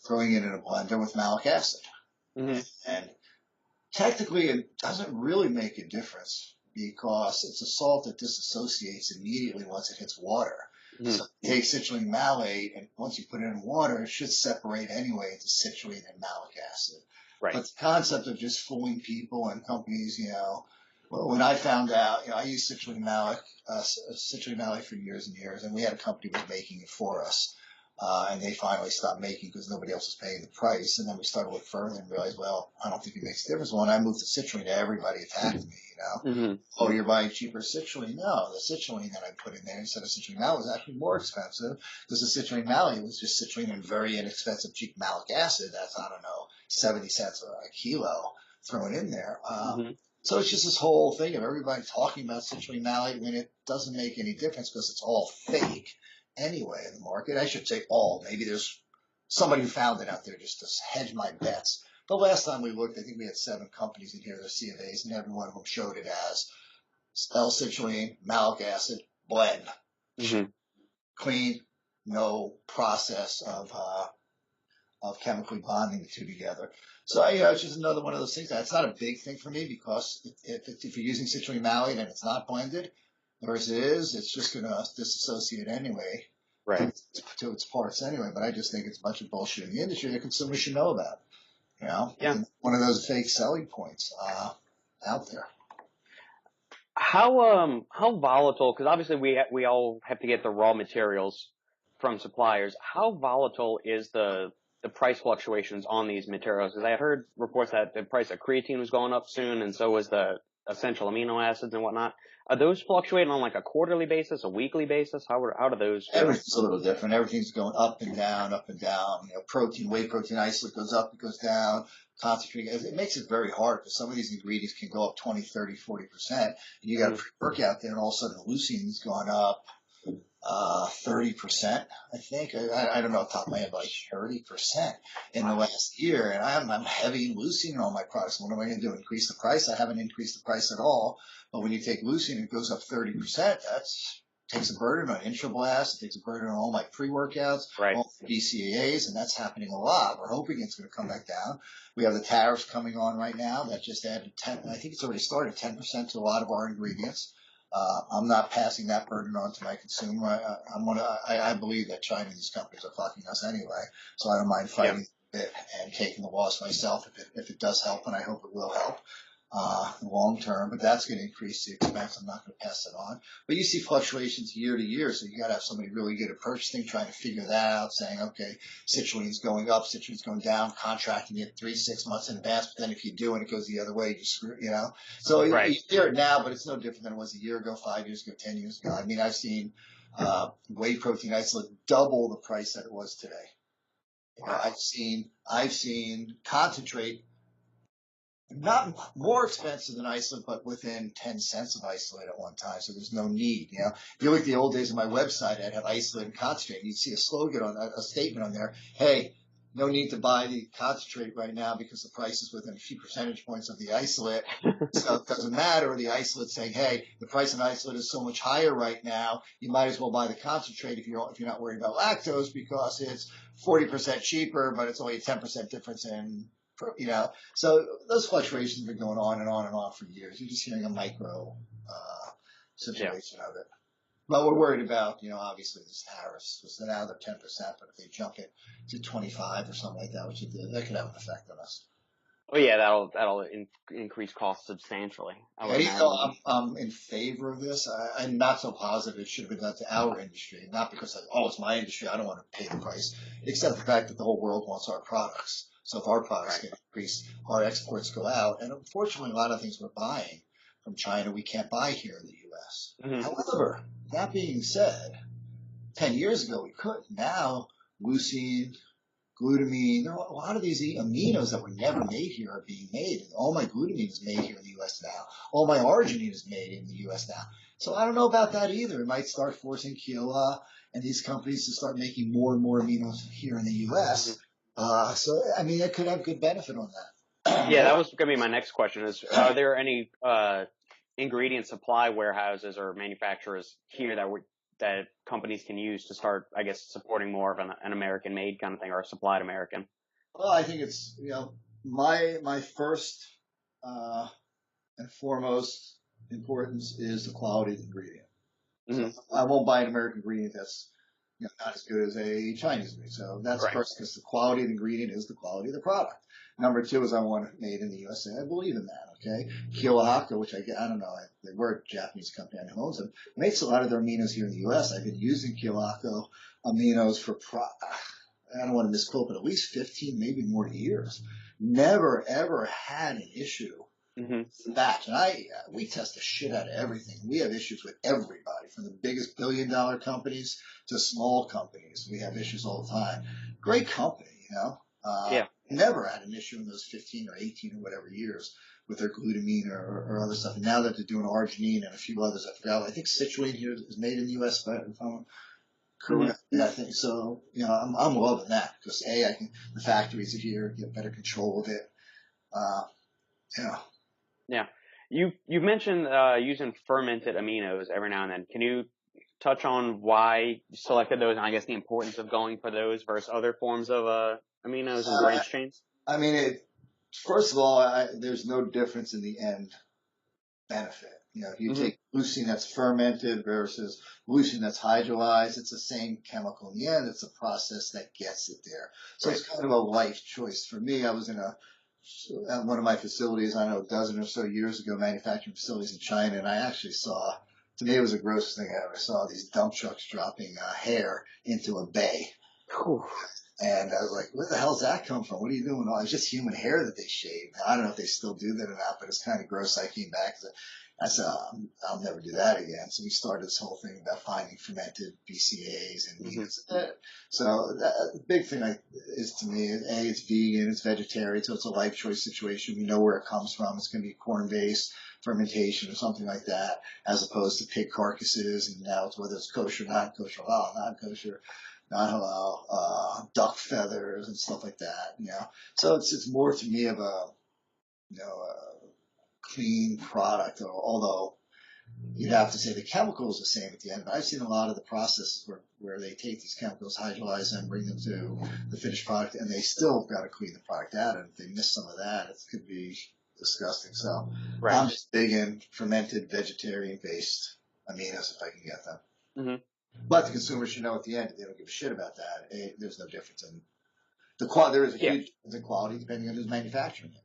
throwing it in a blender with malic acid. Hmm. And technically, it doesn't really make a difference because it's a salt that disassociates immediately once it hits water. Hmm. So you take citrulline malate, and once you put it in water, it should separate anyway into citrulline and malic acid. Right. But the concept of just fooling people and companies, well, when I found out, I used citrulline malate for years and years, and we had a company that was making it for us. And they finally stopped making because nobody else was paying the price. And then we started to look further and realized, well, I don't think it makes a difference. When I moved to citrulline, everybody attacked me, Hmm. Oh, you're buying cheaper citrulline? No, the citrulline that I put in there instead of citrulline malate was actually more expensive because the citrulline malate was just citrulline and very inexpensive cheap malic acid. That's, I don't know, 70 cents a kilo thrown in there. Hmm. So it's just this whole thing of everybody talking about citrulline malate when it doesn't make any difference because it's all fake anyway in the market. I should say all. Maybe there's somebody who found it out there just to hedge my bets. The last time we looked, I think we had 7 companies in here, the C of A's, and every one of them showed it as L-citrulline, malic acid, blend. Hmm. Clean, no process of chemically bonding the two together. So, it's just another one of those things. It's not a big thing for me because if you're using citrulline malate and it's not blended, whereas it is, it's just going to disassociate anyway Right. to its parts anyway. But I just think it's a bunch of bullshit in the industry that consumers should know about. Yeah. One of those fake selling points out there. How volatile? Because obviously we all have to get the raw materials from suppliers. How volatile is the price fluctuations on these materials? Because I heard reports that the price of creatine was going up soon, and so was the essential amino acids and whatnot. Are those fluctuating on like a quarterly basis, a weekly basis? How do those go? Everything's a little different. Everything's going up and down, up and down. Protein, whey protein isolate goes up, it goes down. Concentrate, it makes it very hard because some of these ingredients can go up 20, 30, 40%. And you got a pre-workout there, and all of a sudden leucine's gone up 30%, I think. I don't know off the top of my head, like 30% in the last year. And I'm heavy in leucine in all my products. What am I going to do? Increase the price? I haven't increased the price at all. But when you take leucine, it goes up 30%. That's takes a burden on Intrablast. It takes a burden on all my pre-workouts, Right. all the BCAAs, and that's happening a lot. We're hoping it's going to come back down. We have the tariffs coming on right now that just added 10. I think it's already started 10% to a lot of our ingredients. I'm not passing that burden on to my consumer. I believe that Chinese companies are fucking us anyway, so I don't mind fighting it and taking the loss myself if it does help, and I hope it will help long term. But that's going to increase the expense. I'm not going to pass it on. But you see fluctuations year to year, so you got to have somebody really good at purchasing, trying to figure that out, saying, okay, citrulline's going up, citrulline's going down, contracting it 3-6 months in advance. But then if you do and it goes the other way, you screw, So you hear it now, but it's no different than it was a year ago, 5 years ago, 10 years ago. I mean, I've seen whey protein isolate double the price that it was today. You know, Wow. I've seen concentrate not more expensive than isolate, but within 10 cents of isolate at one time. So there's no need. You know, if you look at the old days of my website, I'd have isolate and concentrate. You'd see a slogan on a statement on there. Hey, no need to buy the concentrate right now because the price is within a few percentage points of the isolate. So it doesn't matter. Or the isolate saying, hey, the price of isolate is so much higher right now. You might as well buy the concentrate if you're not worried about lactose because it's 40% cheaper, but it's only a 10% difference in, you know, so those fluctuations have been going on and on and on for years. You're just hearing a micro Yeah. situation of it. But we're worried about, you know, obviously this tariffs. So now they're 10%, but if they jump it to 25 or something like that, which it did, that could have an effect on us. Oh yeah, that'll increase costs substantially, I would And even though imagine. I'm in favor of this, I'm not so positive it should have been done to our industry. Not because, it's my industry, I don't want to pay the price, except the fact that the whole world wants our products. So if our products Right. get increased, our exports go out. And unfortunately, a lot of things we're buying from China we can't buy here in the U.S. Mm-hmm. However, that being said, 10 years ago we could. Now, leucine, glutamine, there are a lot of these aminos that were never made here are being made. All my glutamine is made here in the U.S. now. All my arginine is made in the U.S. now. So I don't know about that either. It might start forcing Kiowa and these companies to start making more and more aminos here in the Mm-hmm. U.S. So, I mean, it could have good benefit on that. Yeah, that was going to be my next question is, are there any, ingredient supply warehouses or manufacturers here that companies can use to start, I guess, supporting more of an American made kind of thing or supplied American? Well, I think it's, you know, my first uh, and foremost importance is the quality of the ingredient. So Mm-hmm. I won't buy an American ingredient that's, you know, not as good as a Chinese ingredient. So that's Right. first because the quality of the ingredient is the quality of the product. Number two is I want it made in the USA. I believe in that. Okay. Kiyohaka, which I don't know, they were a Japanese company. I know owns them. Makes a lot of their aminos here in the US. I've been using Kiyohaka aminos for I don't want to misquote, but at least 15, maybe more years. Never ever had an issue Mm-hmm. batch. And we test the shit out of everything. We have issues with everybody, from the biggest $1 billion companies to small companies. We have issues all the time. Great company, you know. Yeah. Never had an issue in those 15 or 18 or whatever years with their glutamine or other stuff. And now that they're doing arginine and a few others, I forgot. I think citrulline here is made in the U.S., but if I'm correct, Mm-hmm. yeah, I think so. You know, I'm loving that because the factories are here, get better control of it. You know. Yeah. You've mentioned, using fermented aminos every now and then. Can you touch on why you selected those and I guess the importance of going for those versus other forms of, aminos and branch chains? I mean, first of all, there's no difference in the end benefit. You know, if you Mm-hmm. take leucine that's fermented versus leucine that's hydrolyzed, it's the same chemical. In the end, it's a process that gets it there. So Right. it's kind of a life choice. For me, I was at one of my facilities, I don't know, a dozen or so years ago, manufacturing facilities in China, and I actually saw, to me, it was the grossest thing I ever saw, these dump trucks dropping hair into a bay. Whew. And I was like, where the hell's that come from? What are you doing? Oh, it's just human hair that they shave. I don't know if they still do that or not, but it's kind of gross. I came back. I said, I'll never do that again. So we started this whole thing about finding fermented BCAAs and Mm-hmm. meats. So the big thing is to me, it's vegan, it's vegetarian, so it's a life choice situation. We know where it comes from. It's going to be corn-based fermentation or something like that, as opposed to pig carcasses. And now it's whether it's kosher, not kosher, halal, not kosher, not halal, duck feathers and stuff like that. You know, so it's more to me of a, you know, a clean product. Although you'd have to say the chemical is the same at the end. But I've seen a lot of the processes where they take these chemicals, hydrolyze them, bring them to the finished product, and they still got to clean the product out. And if they miss some of that, it could be disgusting. So Right. I'm just big in fermented, vegetarian-based aminos if I can get them. Mm-hmm. But the consumer should know at the end they don't give a shit about that. There's no difference in the quality. There is a huge difference in quality depending on who's manufacturing it.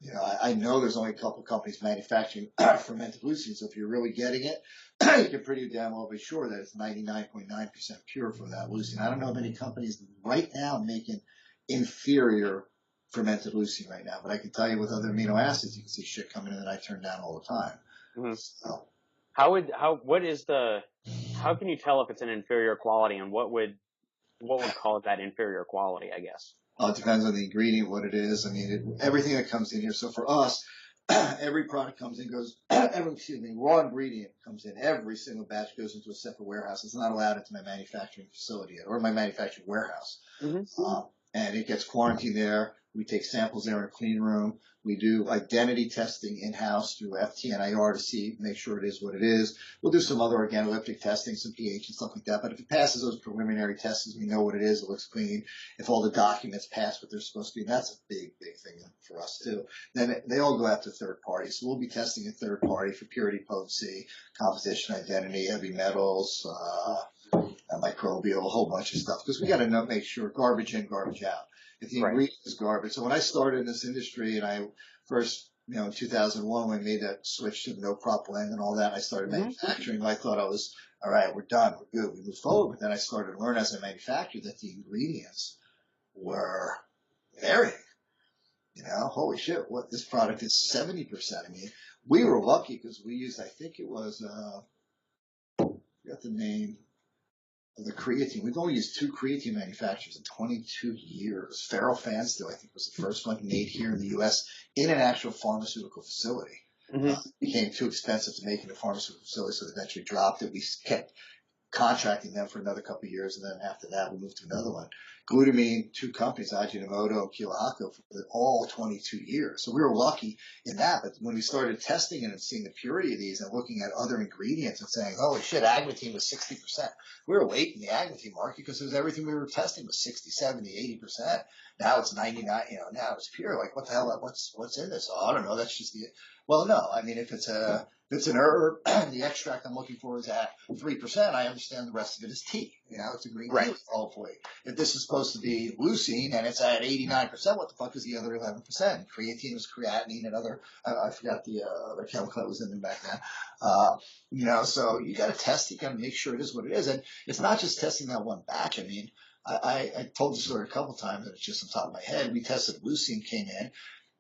You know, I know there's only a couple of companies manufacturing fermented leucine, so if you're really getting it, you can pretty damn well be sure that it's 99.9% pure from that leucine. I don't know of any companies right now making inferior fermented leucine right now, but I can tell you with other amino acids, you can see shit coming in that I turn down all the time. Mm-hmm. So, How can you tell if it's an inferior quality and what would what would cause that inferior quality, I guess? It depends on the ingredient, what it is. I mean, everything that comes in here. So for us, every product comes in, raw ingredient comes in. Every single batch goes into a separate warehouse. It's not allowed into my manufacturing facility yet, or my manufacturing warehouse. Mm-hmm. And it gets quarantined there. We take samples there in a clean room. We do identity testing in-house through FTNIR to make sure it is what it is. We'll do some other organoleptic testing, some pH and stuff like that. But if it passes those preliminary tests, we know what it is. It looks clean. If all the documents pass what they're supposed to be, and that's a big, big thing for us too. Then they all go out to third parties. So we'll be testing a third party for purity, potency, composition, identity, heavy metals, microbial, a whole bunch of stuff. Because we got to make sure garbage in, garbage out. If the ingredient is garbage. So when I started in this industry and I first, in 2001, when I made that switch to no prop blend and all that, I started manufacturing. I thought I was, all right, we're done. We're good. We move forward. But then I started to learn as a manufacturer that the ingredients were varying. Holy shit, this product is 70%. I mean, we were lucky because we used, I think it was, I forgot the name of the creatine. We've only used 2 creatine manufacturers in 22 years. Farrell Fanstil, I think, was the first one made here in the U.S. in an actual pharmaceutical facility. It became too expensive to make in a pharmaceutical facility, so they eventually dropped it. We kept contracting them for another couple of years, and then after that, we moved to another one. Glutamine, 2 companies, Ajinomoto and Kilohako, for all 22 years. So we were lucky in that. But when we started testing it and seeing the purity of these and looking at other ingredients and saying, holy shit, agmatine was 60%. We were late in the agmatine market because it was everything we were testing was 60, 70, 80%. Now it's 99, now it's pure. Like, what the hell, what's in this? Oh, I don't know. That's just well, no. I mean, if it's an herb, the extract I'm looking for is at 3%, I understand the rest of it is tea. It's a green tea, hopefully. If this is supposed to be leucine and it's at 89%, what the fuck is the other 11%? Creatine is creatinine and other, I forgot the chemical that was in there back then. So you got to test, you got to make sure it is what it is. And it's not just testing that one batch. I mean, I told the story a couple times, and it's just on top of my head. We tested leucine, came in,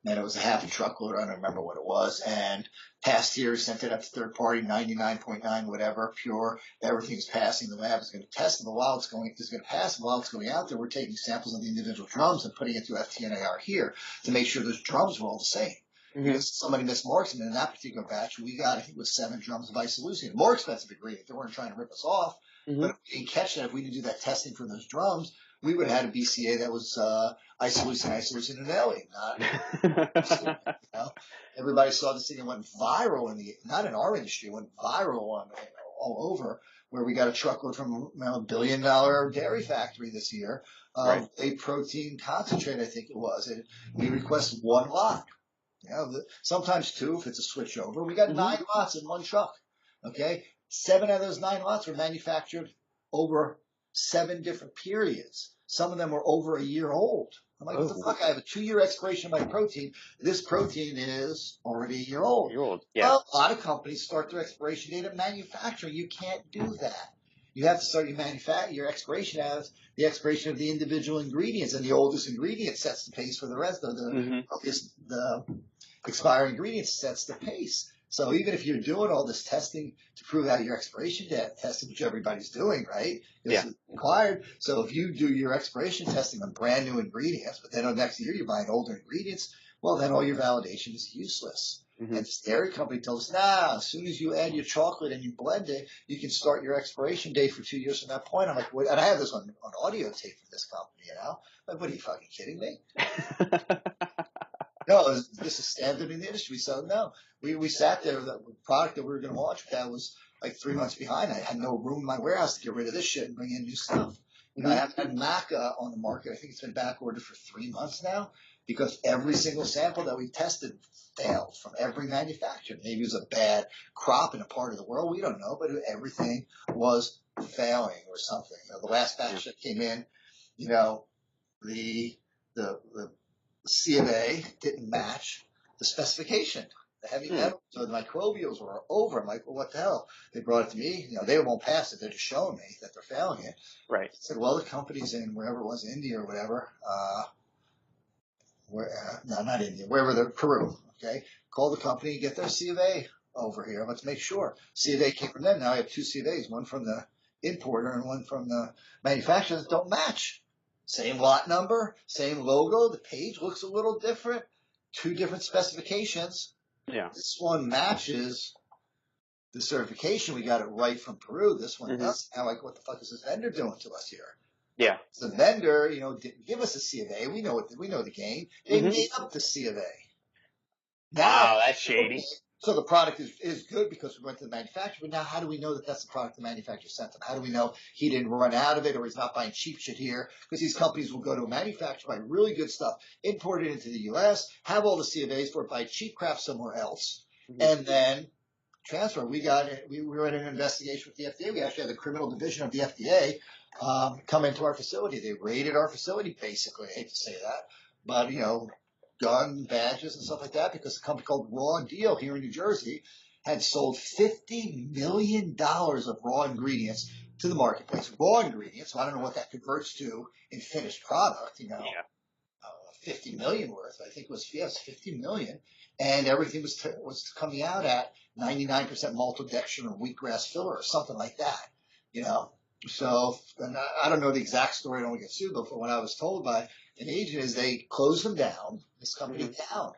and it was a half a truckload. I don't remember what it was. And passed here, sent it up to third party, 99.9, whatever, pure. Everything's passing. The lab is going to test it. But while it's going to pass, and while it's going out there, we're taking samples of the individual drums and putting it through FTNIR here to make sure those drums were all the same. Because somebody mismarks them. And in that particular batch, we got, I think it was 7 drums of isoleucine. More expensive ingredient. They weren't trying to rip us off. But if we didn't catch that, if we didn't do that testing for those drums, we would have had a BCA that was isoleucine, and Ellie. Everybody saw this thing and went viral not in our industry, it went viral all over, where we got a truckload from a $1 billion dairy factory this year of a protein concentrate, I think it was. And we request 1 lot. Sometimes 2 if it's a switch over. We got 9 lots in 1 truck. Okay. 7 out of those 9 lots were manufactured over 7 different periods. Some of them were over a year old. I'm like, what the fuck? I have a 2-year expiration of my protein. This protein is already a year old. Well, a lot of companies start their expiration date at manufacturing. You can't do that. You have to start your expiration as the expiration of the individual ingredients, and the oldest ingredient sets the pace for the rest of the expiring ingredients sets the pace. So even if you're doing all this testing to prove out your expiration date testing, which everybody's doing, right? It's required. So if you do your expiration testing on brand new ingredients, but then on next year you're buying older ingredients, well, then all your validation is useless. And this dairy company told us, as soon as you add your chocolate and you blend it, you can start your expiration date for 2 years from that point. I'm like, what? And I have this on audio tape from this company, Like, what, are you fucking kidding me? No, this is standard in the industry. So no, we sat there. The product that we were going to launch that was like 3 months behind. I had no room in my warehouse to get rid of this shit and bring in new stuff. I haven't had Maca on the market. I think it's been back ordered for 3 months now because every single sample that we tested failed from every manufacturer. Maybe it was a bad crop in a part of the world. We don't know, but everything was failing or something. The last batch that came in, the C of A didn't match the specification, the heavy metal. So the microbials were over. I'm like, well, what the hell? They brought it to me. They won't pass it. They're just showing me that they're failing it. I said, well, the company's in wherever it was, India or whatever. No, not India, wherever they're, Peru. Okay. Call the company, get their C of A over here. Let's make sure. C of A came from them. Now I have 2 C of A's, one from the importer and one from the manufacturer that don't match. Same lot number, same logo. The page looks a little different. 2 different specifications. Yeah. This one matches the certification. We got it right from Peru. This one doesn't. I'm like, what the fuck is this vendor doing to us here? Yeah. The vendor, didn't give us a C of A. We know the game. They made up the C of A. Now, wow, that's shady. Okay, so the product is good because we went to the manufacturer. But now, how do we know that that's the product the manufacturer sent them? How do we know he didn't run out of it or he's not buying cheap shit here? Because these companies will go to a manufacturer, buy really good stuff, import it into the U.S., have all the C of A's for it, buy cheap crap somewhere else, and then transfer. We were in an investigation with the FDA. We actually had the criminal division of the FDA come into our facility. They raided our facility, basically. I hate to say that, but gun badges and stuff like that, because a company called Raw Deal here in New Jersey had sold $50 million of raw ingredients to the marketplace. Raw ingredients, so I don't know what that converts to in finished product, 50 million worth. I think it was, yes, 50 million. And everything was coming out at 99% maltodextrin or wheatgrass filler or something like that, So, and I don't know the exact story, I don't want to get sued, but from what I was told by an agent is they closed them down, this company down,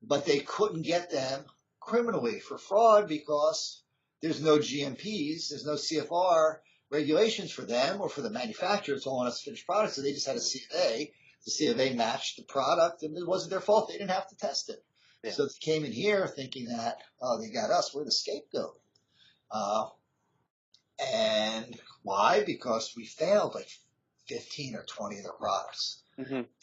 but they couldn't get them criminally for fraud because there's no GMPs, there's no CFR regulations for them or for the manufacturer. It's all on us finished products, so they just had a C of A. The C of A matched the product, and it wasn't their fault. They didn't have to test it. Yeah. So they came in here thinking that, they got us. We're the scapegoat. And why? Because we failed like 15 or 20 of their products.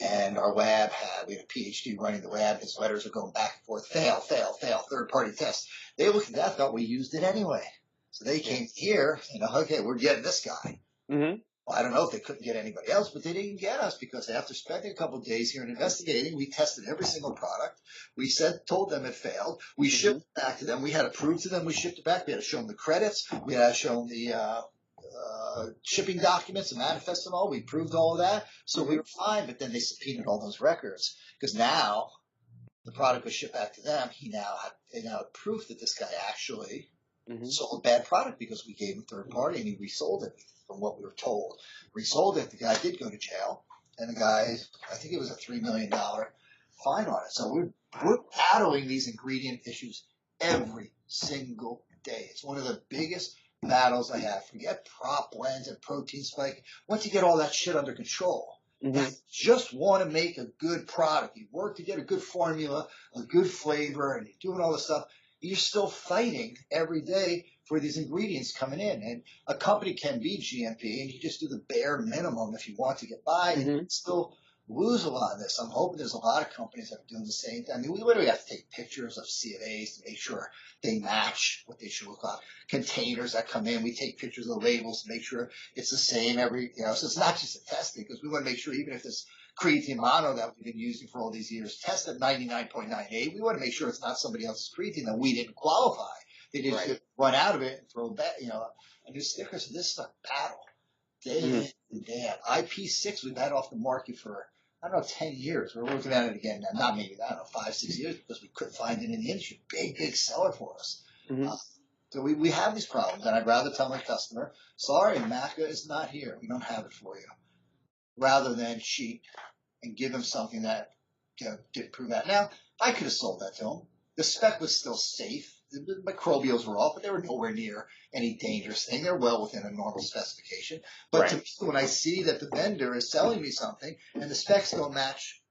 And our lab we had a PhD running the lab. His letters are going back and forth. Fail, third-party test. They looked at that, thought we used it anyway. So they came here, okay, we're getting this guy. Well, I don't know if they couldn't get anybody else, but they didn't get us because after spending a couple of days here and investigating, we tested every single product. We told them it failed. We shipped it back to them. We had to prove to them we shipped it back. We had to show them the credits. We had to show them the shipping documents and manifest them all. We proved all of that. So we were fine, but then they subpoenaed all those records because now the product was shipped back to them. They now had proof that this guy actually sold a bad product because we gave him third party and he resold it. From what we were told, resold it. The guy did go to jail, and the guy, I think it was a $3 million fine on it. So we're battling these ingredient issues every single day. It's one of the biggest battles I have. Forget prop blends and protein spike. Once you get all that shit under control, you just want to make a good product. You work to get a good formula, a good flavor, and you're doing all this stuff. You're still fighting every day for these ingredients coming in. And a company can be GMP, and you just do the bare minimum if you want to get by, and you can still lose a lot of this. I'm hoping there's a lot of companies that are doing the same thing. I mean, we literally have to take pictures of C of A's to make sure they match what they should look like. Containers that come in, we take pictures of the labels to make sure it's the same so it's not just a testing, because we want to make sure even if this creatine mono that we've been using for all these years tests at 99.98, we want to make sure it's not somebody else's creatine that we didn't qualify. They didn't run out of it and throw back, a new sticker. So this is a battle. Day in and day out. IP6 we've had off the market for, 10 years. We're looking at it again now. Not maybe, 5, 6 years because we couldn't find it in the industry. Big seller for us. So we have these problems, and I'd rather tell my customer, sorry, Maca is not here. We don't have it for you. Rather than cheat and give them something that didn't prove that. Now, I could have sold that to them. The spec was still safe. The microbials were off, but they were nowhere near any dangerous thing. They're well within a normal specification. But to me, when I see that the vendor is selling me something and the specs don't match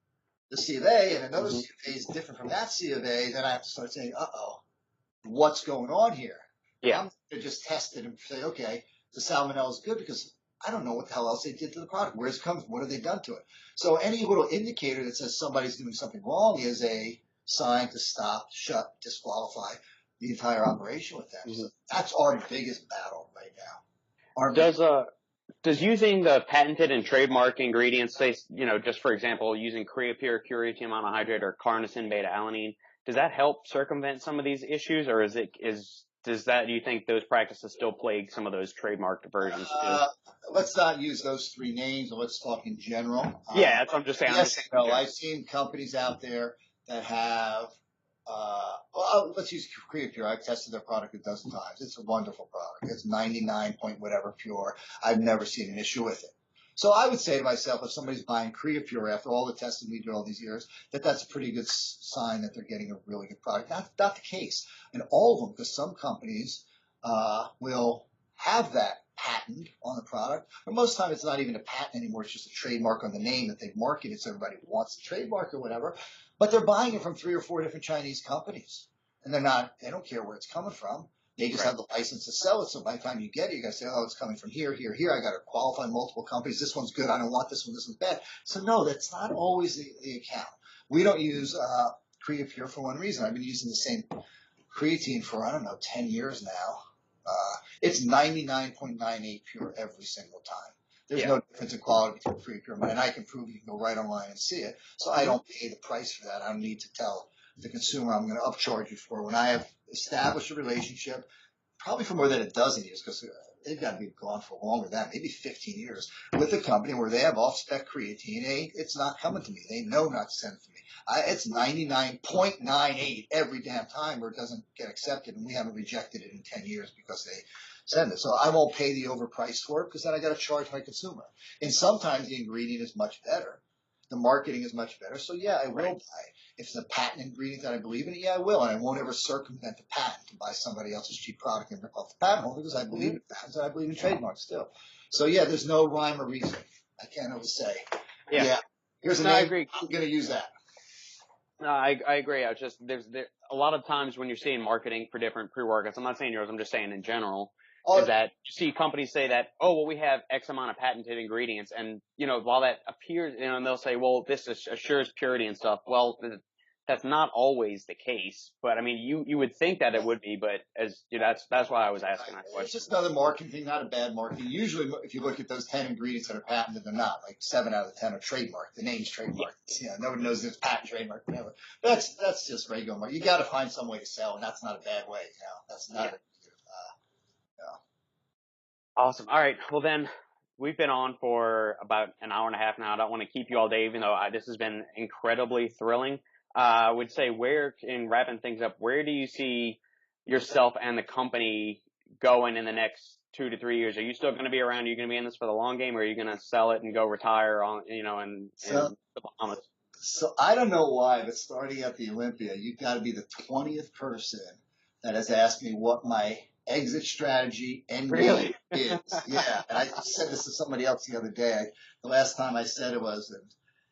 the C of A and another C of A is different from that C of A, then I have to start saying, what's going on here? Yeah. I'm going to just test it and say, okay, the salmonella is good because I don't know what the hell else they did to the product. Where's it come from? What have they done to it? So any little indicator that says somebody's doing something wrong is a sign to stop, shut, disqualify the entire operation with them. So that's our biggest battle right now. Does using the patented and trademark ingredients, say, just for example, using Creapure, Curiatine monohydrate, or carnosine beta-alanine, does that help circumvent some of these issues, or do you think those practices still plague some of those trademarked versions too? Let's not use those 3 names, or let's talk in general. That's what I'm just saying. Yes, I've seen companies out there that have let's use CreaPure. I've tested their product a dozen times. It's a wonderful product. It's 99 point whatever pure. I've never seen an issue with it. So I would say to myself, if somebody's buying CreaPure after all the testing we do all these years, that's a pretty good sign that they're getting a really good product. Not the case in all of them, because some companies will have that patent on the product, but most of the time it's not even a patent anymore. It's just a trademark on the name that they've marketed, so everybody wants the trademark or whatever. But they're buying it from 3 or 4 different Chinese companies, and they don't care where it's coming from. They just have the license to sell it. So by the time you get it, you got to say, oh, it's coming from here, here, here. I got to qualify multiple companies. This one's good. I don't want this one. This one's bad. So no, that's not always the account. We don't use CreaPure for one reason. I've been using the same creatine for, 10 years now. It's 99.98 pure every single time. There's no difference in quality between CreaPure and I can prove. You can go right online and see it. So I don't pay the price for that. I don't need to tell the consumer I'm going to upcharge you for when I have established a relationship, probably for more than a dozen years, because they've got to be gone for longer than that, maybe 15 years, with a company where they have off-spec creatine. It's not coming to me. They know not to send it to me. It's 99.98 every damn time, or it doesn't get accepted, and we haven't rejected it in 10 years because they send it. So I won't pay the overprice for it, because then I got to charge my consumer. And sometimes the ingredient is much better. The marketing is much better. So yeah, I will buy it. If it's a patent ingredient that I believe in, yeah, I will. And I won't ever circumvent the patent to buy somebody else's cheap product and rip off the patent holder, because I believe in patents and I believe in trademarks still. So yeah, there's no rhyme or reason. I can't always say, here's a name, I agree. I'm going to use that. No, I agree. There's a lot of times when you're seeing marketing for different pre-workouts, I'm not saying yours, I'm just saying in general, is that you see companies say that, oh, well, we have X amount of patented ingredients. And, while that appears, and they'll say, well, this assures purity and stuff. Well, that's not always the case. But I mean, you would think that it would be, but that's why I was asking that question. It's just another marketing thing, not a bad marketing. Usually, if you look at those 10 ingredients that are patented, they're not. Like 7 out of the 10 are trademarked. The name's trademarked. Nobody knows if it's patent, trademark, whatever. That's just regular marketing. You got to find some way to sell, and that's not a bad way. That's not. Awesome. All right. Well, then we've been on for about an hour and a half now. I don't want to keep you all day, even though this has been incredibly thrilling. I would say, in wrapping things up, where do you see yourself and the company going in the next 2 to 3 years? Are you still going to be around? Are you going to be in this for the long game, or are you going to sell it and go retire on, So I don't know why, but starting at the Olympia, you've got to be the 20th person that has asked me what my exit strategy and really is. Yeah. And I said this to somebody else the other day. The last time I said it was,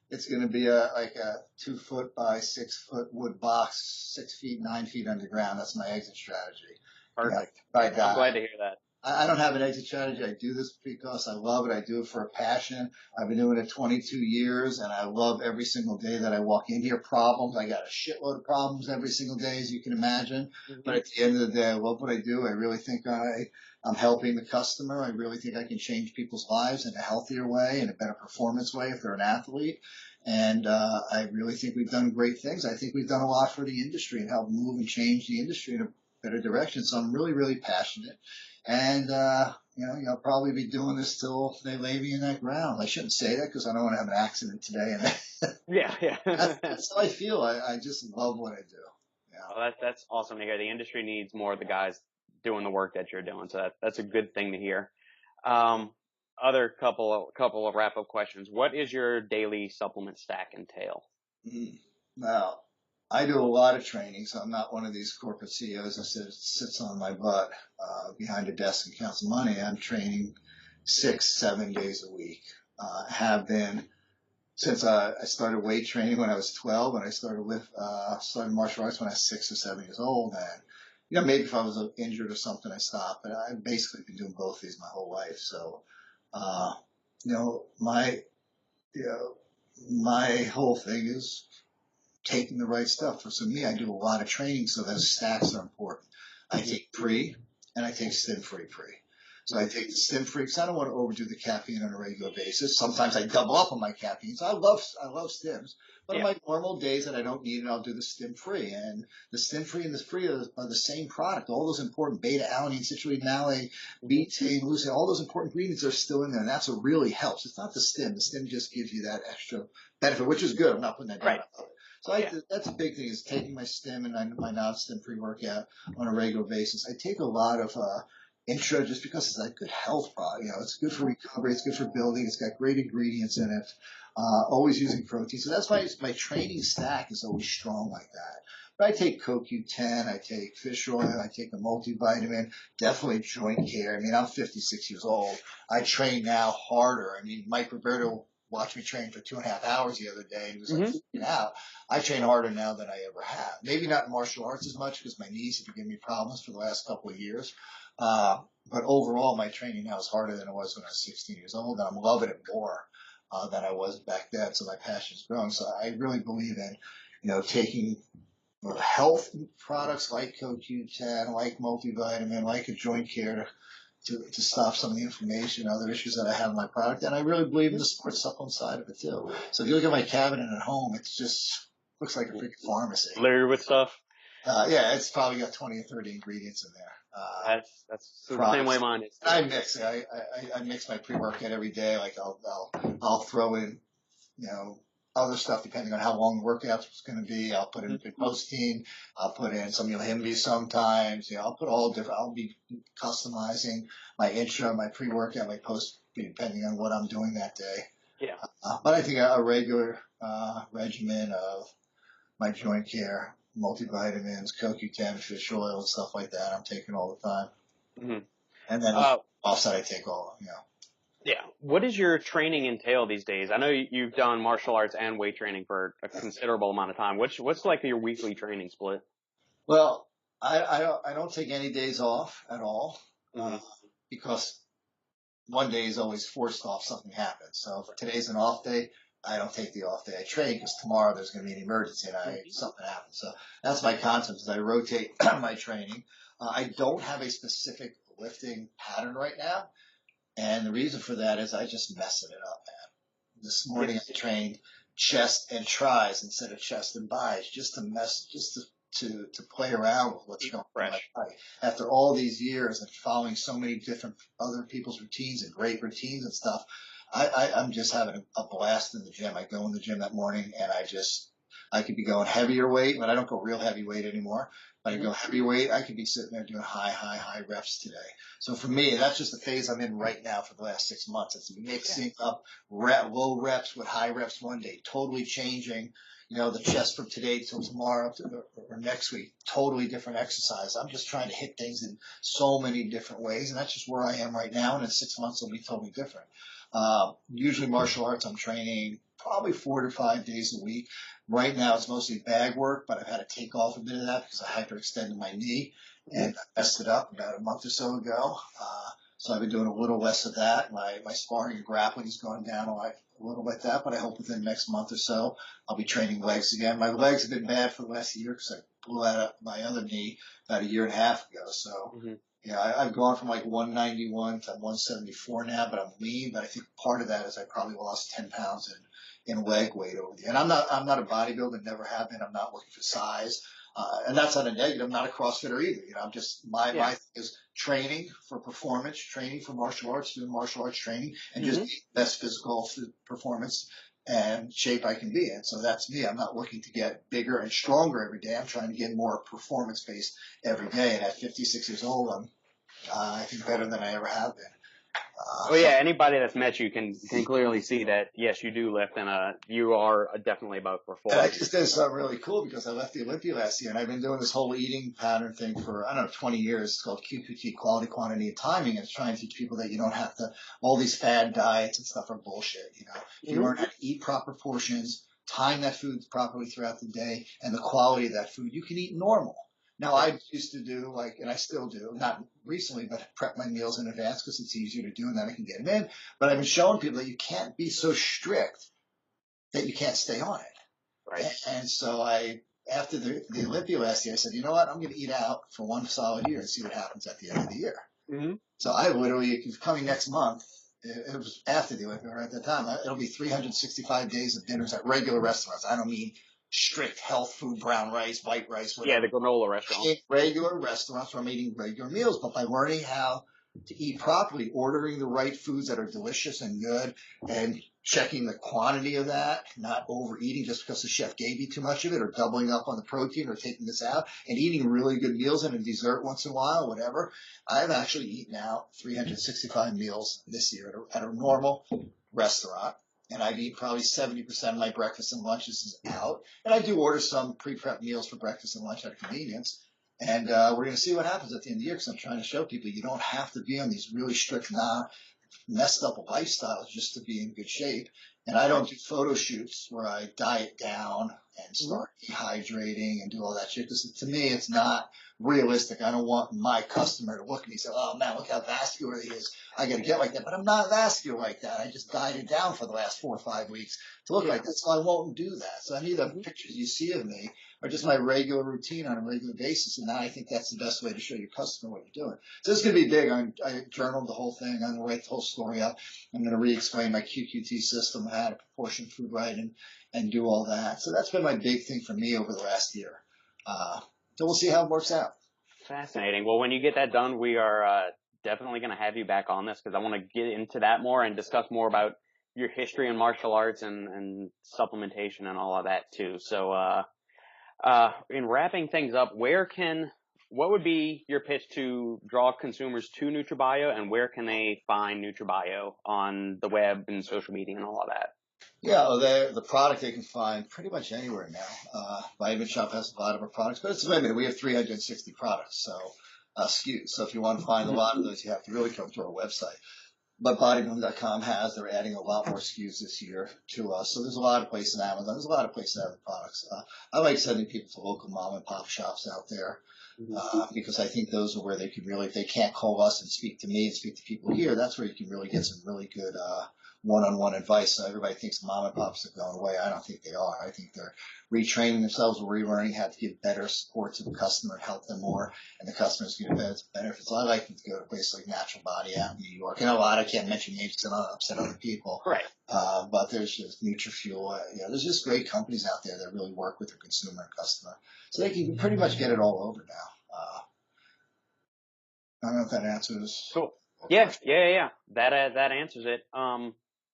it's going to be like a 2 foot by 6 foot wood box, 6 feet, 9 feet underground. That's my exit strategy. Perfect. I'm glad to hear that. I don't have an exit strategy. I do this because I love it. I do it for a passion. I've been doing it 22 years, and I love every single day that I walk in here. Problems. I got a shitload of problems every single day, as you can imagine. Mm-hmm. But at the end of the day, I love what I do. I really think I'm helping the customer. I really think I can change people's lives in a healthier way, in a better performance way if they're an athlete. And I really think we've done great things. I think we've done a lot for the industry and helped move and change the industry in a better direction. So I'm really, really passionate. And, I'll probably be doing this till they lay me in that ground. I shouldn't say that because I don't want to have an accident today. And yeah. That's how I feel. I just love what I do. Yeah. Well, that's awesome to hear. The industry needs more of the guys doing the work that you're doing. So that's a good thing to hear. Other couple of wrap up questions. What is your daily supplement stack entail? Now, I do a lot of training, so I'm not one of these corporate CEOs that sits on my butt behind a desk and counts money. I'm training 6-7 days a week. Have been since I started weight training when I was 12, and I started martial arts when I was 6 or 7 years old. And maybe if I was injured or something, I stopped. But I've basically been doing both these my whole life. So, my whole thing is taking the right stuff. For me, I do a lot of training, so those stacks are important. I take pre and I take stim-free pre. So I take the stim-free because I don't want to overdo the caffeine on a regular basis. Sometimes I double up on my caffeine. So I love stims. But on my normal days that I don't need it, I'll do the stim-free. And the stim-free and the free are the same product. All those important beta-alanine, citrulline, malate, betaine, leucine, all those important ingredients are still in there. And that's what really helps. It's not the stim. The stim just gives you that extra benefit, which is good. I'm not putting that down. Right. So that's a big thing, is taking my stim and my non-stim pre-workout on a regular basis. I take a lot of intra just because it's a good health product. It's good for recovery. It's good for building. It's got great ingredients in it. Always using protein. So that's why my training stack is always strong like that. But I take CoQ10, I take fish oil, I take a multivitamin, definitely joint care. I mean, I'm 56 years old. I train now harder. I mean, Mike Roberto watched me train for 2.5 hours the other day, and he was like, freaking out. I train harder now than I ever have. Maybe not in martial arts as much because my knees have been giving me problems for the last couple of years. But overall, my training now is harder than it was when I was 16 years old, and I'm loving it more than I was back then. So my passion's growing. So I really believe in, taking health products like CoQ10, like multivitamin, like a joint care to stop some of the inflammation and other issues that I have in my product. And I really believe in the sports supplement side of it too. So if you look at my cabinet at home, it just looks like a freaking pharmacy. Littered with stuff. Yeah, it's probably got 20 or 30 ingredients in there. That's the same way mine is. And I mix it. I mix my pre-workout every day. Like I'll throw in, other stuff depending on how long the workout's going to be. I'll put in protein. I'll put in some Yohimbe sometimes. I'll put all different. I'll be customizing my intro, my pre-workout, my post, depending on what I'm doing that day. Yeah. But I think a regular regimen of my joint care, multivitamins, CoQ10, fish oil, and stuff like that, I'm taking all the time. Mm-hmm. And then offside, I take all, Yeah. What does your training entail these days? I know you've done martial arts and weight training for a considerable amount of time. What's like your weekly training split? Well, I don't take any days off at all because one day is always forced off. Something happens. So if today's an off day, I don't take the off day. I train because tomorrow there's going to be an emergency and something happens. So that's my concept, is I rotate my training. I don't have a specific lifting pattern right now. And the reason for that is I just messing it up, man. This morning I trained chest and tries instead of chest and buys, just to play around with what's going on in my body. After all these years and following so many different other people's routines and great routines and stuff, I'm just having a blast in the gym. I go in the gym that morning and I could be going heavier weight, but I don't go real heavy weight anymore. But I go heavy weight, I could be sitting there doing high reps today. So for me, that's just the phase I'm in right now for the last 6 months. It's mixing up low reps with high reps one day, totally changing, the chest from today till tomorrow or next week, totally different exercise. I'm just trying to hit things in so many different ways, and that's just where I am right now. And in 6 months, it'll be totally different. Usually martial arts, I'm training probably 4 to 5 days a week. Right now, it's mostly bag work, but I've had to take off a bit of that because I hyperextended my knee and I messed it up about a month or so ago. So I've been doing a little less of that. My sparring and grappling is going down a little like that, but I hope within the next month or so I'll be training legs again. My legs have been bad for the last year because I blew out my other knee about 1.5 years ago. So, I've gone from like 191 to 174 now, but I'm lean. But I think part of that is I probably lost 10 pounds in leg weight over the year. And I'm not a bodybuilder, never have been. I'm not looking for size. And that's not a negative. I'm not a CrossFitter either. I'm just, my thing is training for performance, training for martial arts, doing martial arts training, and just the best physical performance and shape I can be in. So that's me. I'm not looking to get bigger and stronger every day. I'm trying to get more performance based every day. And at 56 years old, I'm, I think, better than I ever have been. Well, yeah, anybody that's met you can clearly see that, yes, you do lift, and you are definitely about performance. And I just did something really cool because I left the Olympia last year, and I've been doing this whole eating pattern thing for, 20 years. It's called QQT, quality, quantity, and timing, and it's trying to teach people that you don't have to, all these fad diets and stuff are bullshit, If you learn how to eat proper portions, time that food properly throughout the day, and the quality of that food, you can eat normal. Now, I used to do, and I still do, not recently, but prep my meals in advance because it's easier to do and then I can get them in. But I've been showing people that you can't be so strict that you can't stay on it. Right. And so after the Olympia last year, I said, you know what, I'm going to eat out for 1 solid year and see what happens at the end of the year. So I literally, coming next month, it was after the Olympia, right at that time, it'll be 365 days of dinners at regular restaurants. I don't mean strict health food, brown rice, white rice, whatever. Yeah, the granola restaurant. Regular restaurants where I'm eating regular meals, but by learning how to eat properly, ordering the right foods that are delicious and good, and checking the quantity of that, not overeating just because the chef gave you too much of it, or doubling up on the protein, or taking this out, and eating really good meals and a dessert once in a while, whatever. I've actually eaten out 365 meals this year at a normal restaurant. And I've eaten probably 70% of my breakfast and lunches out. And I do order some pre-prep meals for breakfast and lunch at convenience. And we're going to see what happens at the end of the year, because I'm trying to show people you don't have to be on these really strict, messed up lifestyles just to be in good shape. And I don't do photo shoots where I diet down and start dehydrating and do all that shit, because to me it's not realistic. I don't want my customer to look at me and say, oh man, look how vascular he is. I got to get like that. But I'm not vascular like that. I just dieted down for the last 4 or 5 weeks to look like that. So I won't do that. So any of the pictures you see of me are just my regular routine on a regular basis. And I think that's the best way to show your customer what you're doing. So this is going to be big. I journaled the whole thing. I'm going to write the whole story up. I'm going to re-explain my QQT system, how to proportion food right, and do all that. So that's been my big thing for me over the last year. So we'll see how it works out. Fascinating. Well, when you get that done, we are definitely going to have you back on this, because I want to get into that more and discuss more about your history in martial arts and supplementation and all of that too. So in wrapping things up, what would be your pitch to draw consumers to NutraBio, and where can they find NutraBio on the web and social media and all of that? Yeah, the product they can find pretty much anywhere now. Vitamin Shop has a lot of our products, but it's limited. We have 360 products, so SKUs. So if you want to find a lot of those, you have to really come to our website. But bodybuilding.com they're adding a lot more SKUs this year to us. So there's a lot of places on Amazon. There's a lot of places that have the products. I like sending people to local mom and pop shops out there, because I think those are where they can really, if they can't call us and speak to me and speak to people here, that's where you can really get some really good one-on-one advice. So everybody thinks mom and pops are going away. I don't think they are. I think they're retraining themselves, relearning how to give better support to the customer and help them more, and the customers get benefits. I like them to go to places like Natural Body out in New York, and I can't mention names because I don't upset other people. Right. But there's just NutriFuel. There's just great companies out there that really work with their consumer and customer, so they can pretty much get it all over now. I don't know if that answers. Cool. Yeah. That answers it.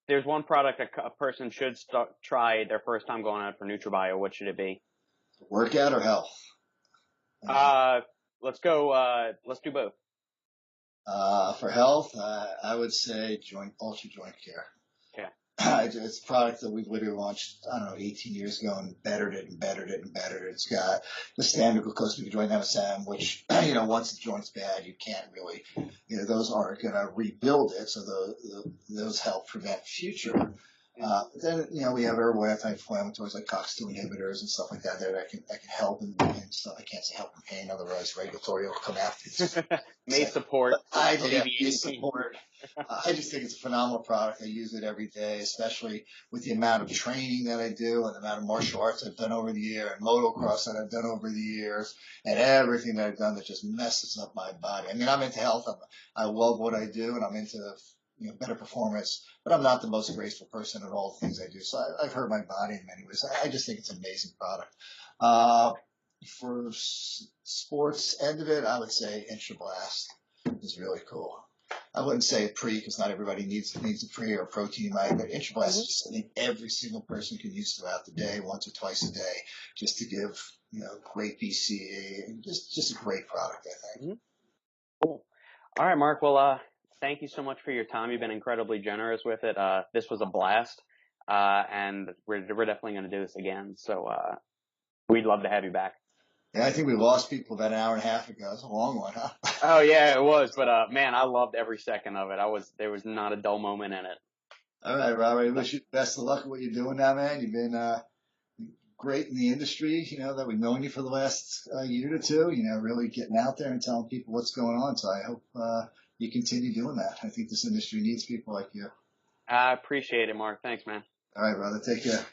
There's one product a person should try their first time going out for NutraBio. What should it be? Workout or health? Let's go. Let's do both. For health, I would say Ultra Joint Care. Okay. It's a product that we've literally launched, 18 years ago, and bettered it. It's got the standard glucose joint MSM, which, once the joint's bad, you can't really, those aren't going to rebuild it. So those help prevent future. Then, we have herbal anti-inflammatories like COX-2 inhibitors and stuff like that that can help in stuff. I can't say help in pain, otherwise regulatory will come after this. May support. I just think it's a phenomenal product. I use it every day, especially with the amount of training that I do and the amount of martial arts I've done over the year and motocross that I've done over the years and everything that I've done that just messes up my body. I mean, I'm into health. I love what I do, and I'm into better performance, but I'm not the most graceful person at all the things I do. So I've hurt my body in many ways. I just think it's an amazing product. For sports end of it, I would say Intrablast is really cool. I wouldn't say a pre, because not everybody needs a pre or a protein, right? But Intrablast is just something every single person can use throughout the day, once or twice a day, just to give great BCA, and just a great product, I think. Cool. All right, Mark. Well, thank you so much for your time. You've been incredibly generous with it. This was a blast, and we're definitely going to do this again. So we'd love to have you back. Yeah, I think we lost people about an hour and a half ago. It's a long one, huh? Oh yeah, it was. But man, I loved every second of it. There was not a dull moment in it. All right, Robert. I wish you the best of luck with what you're doing now, man. You've been great in the industry. That we've known you for the last year or two. Really getting out there and telling people what's going on. So I hope you continue doing that. I think this industry needs people like you. I appreciate it, Mark. Thanks, man. All right, brother. Take care.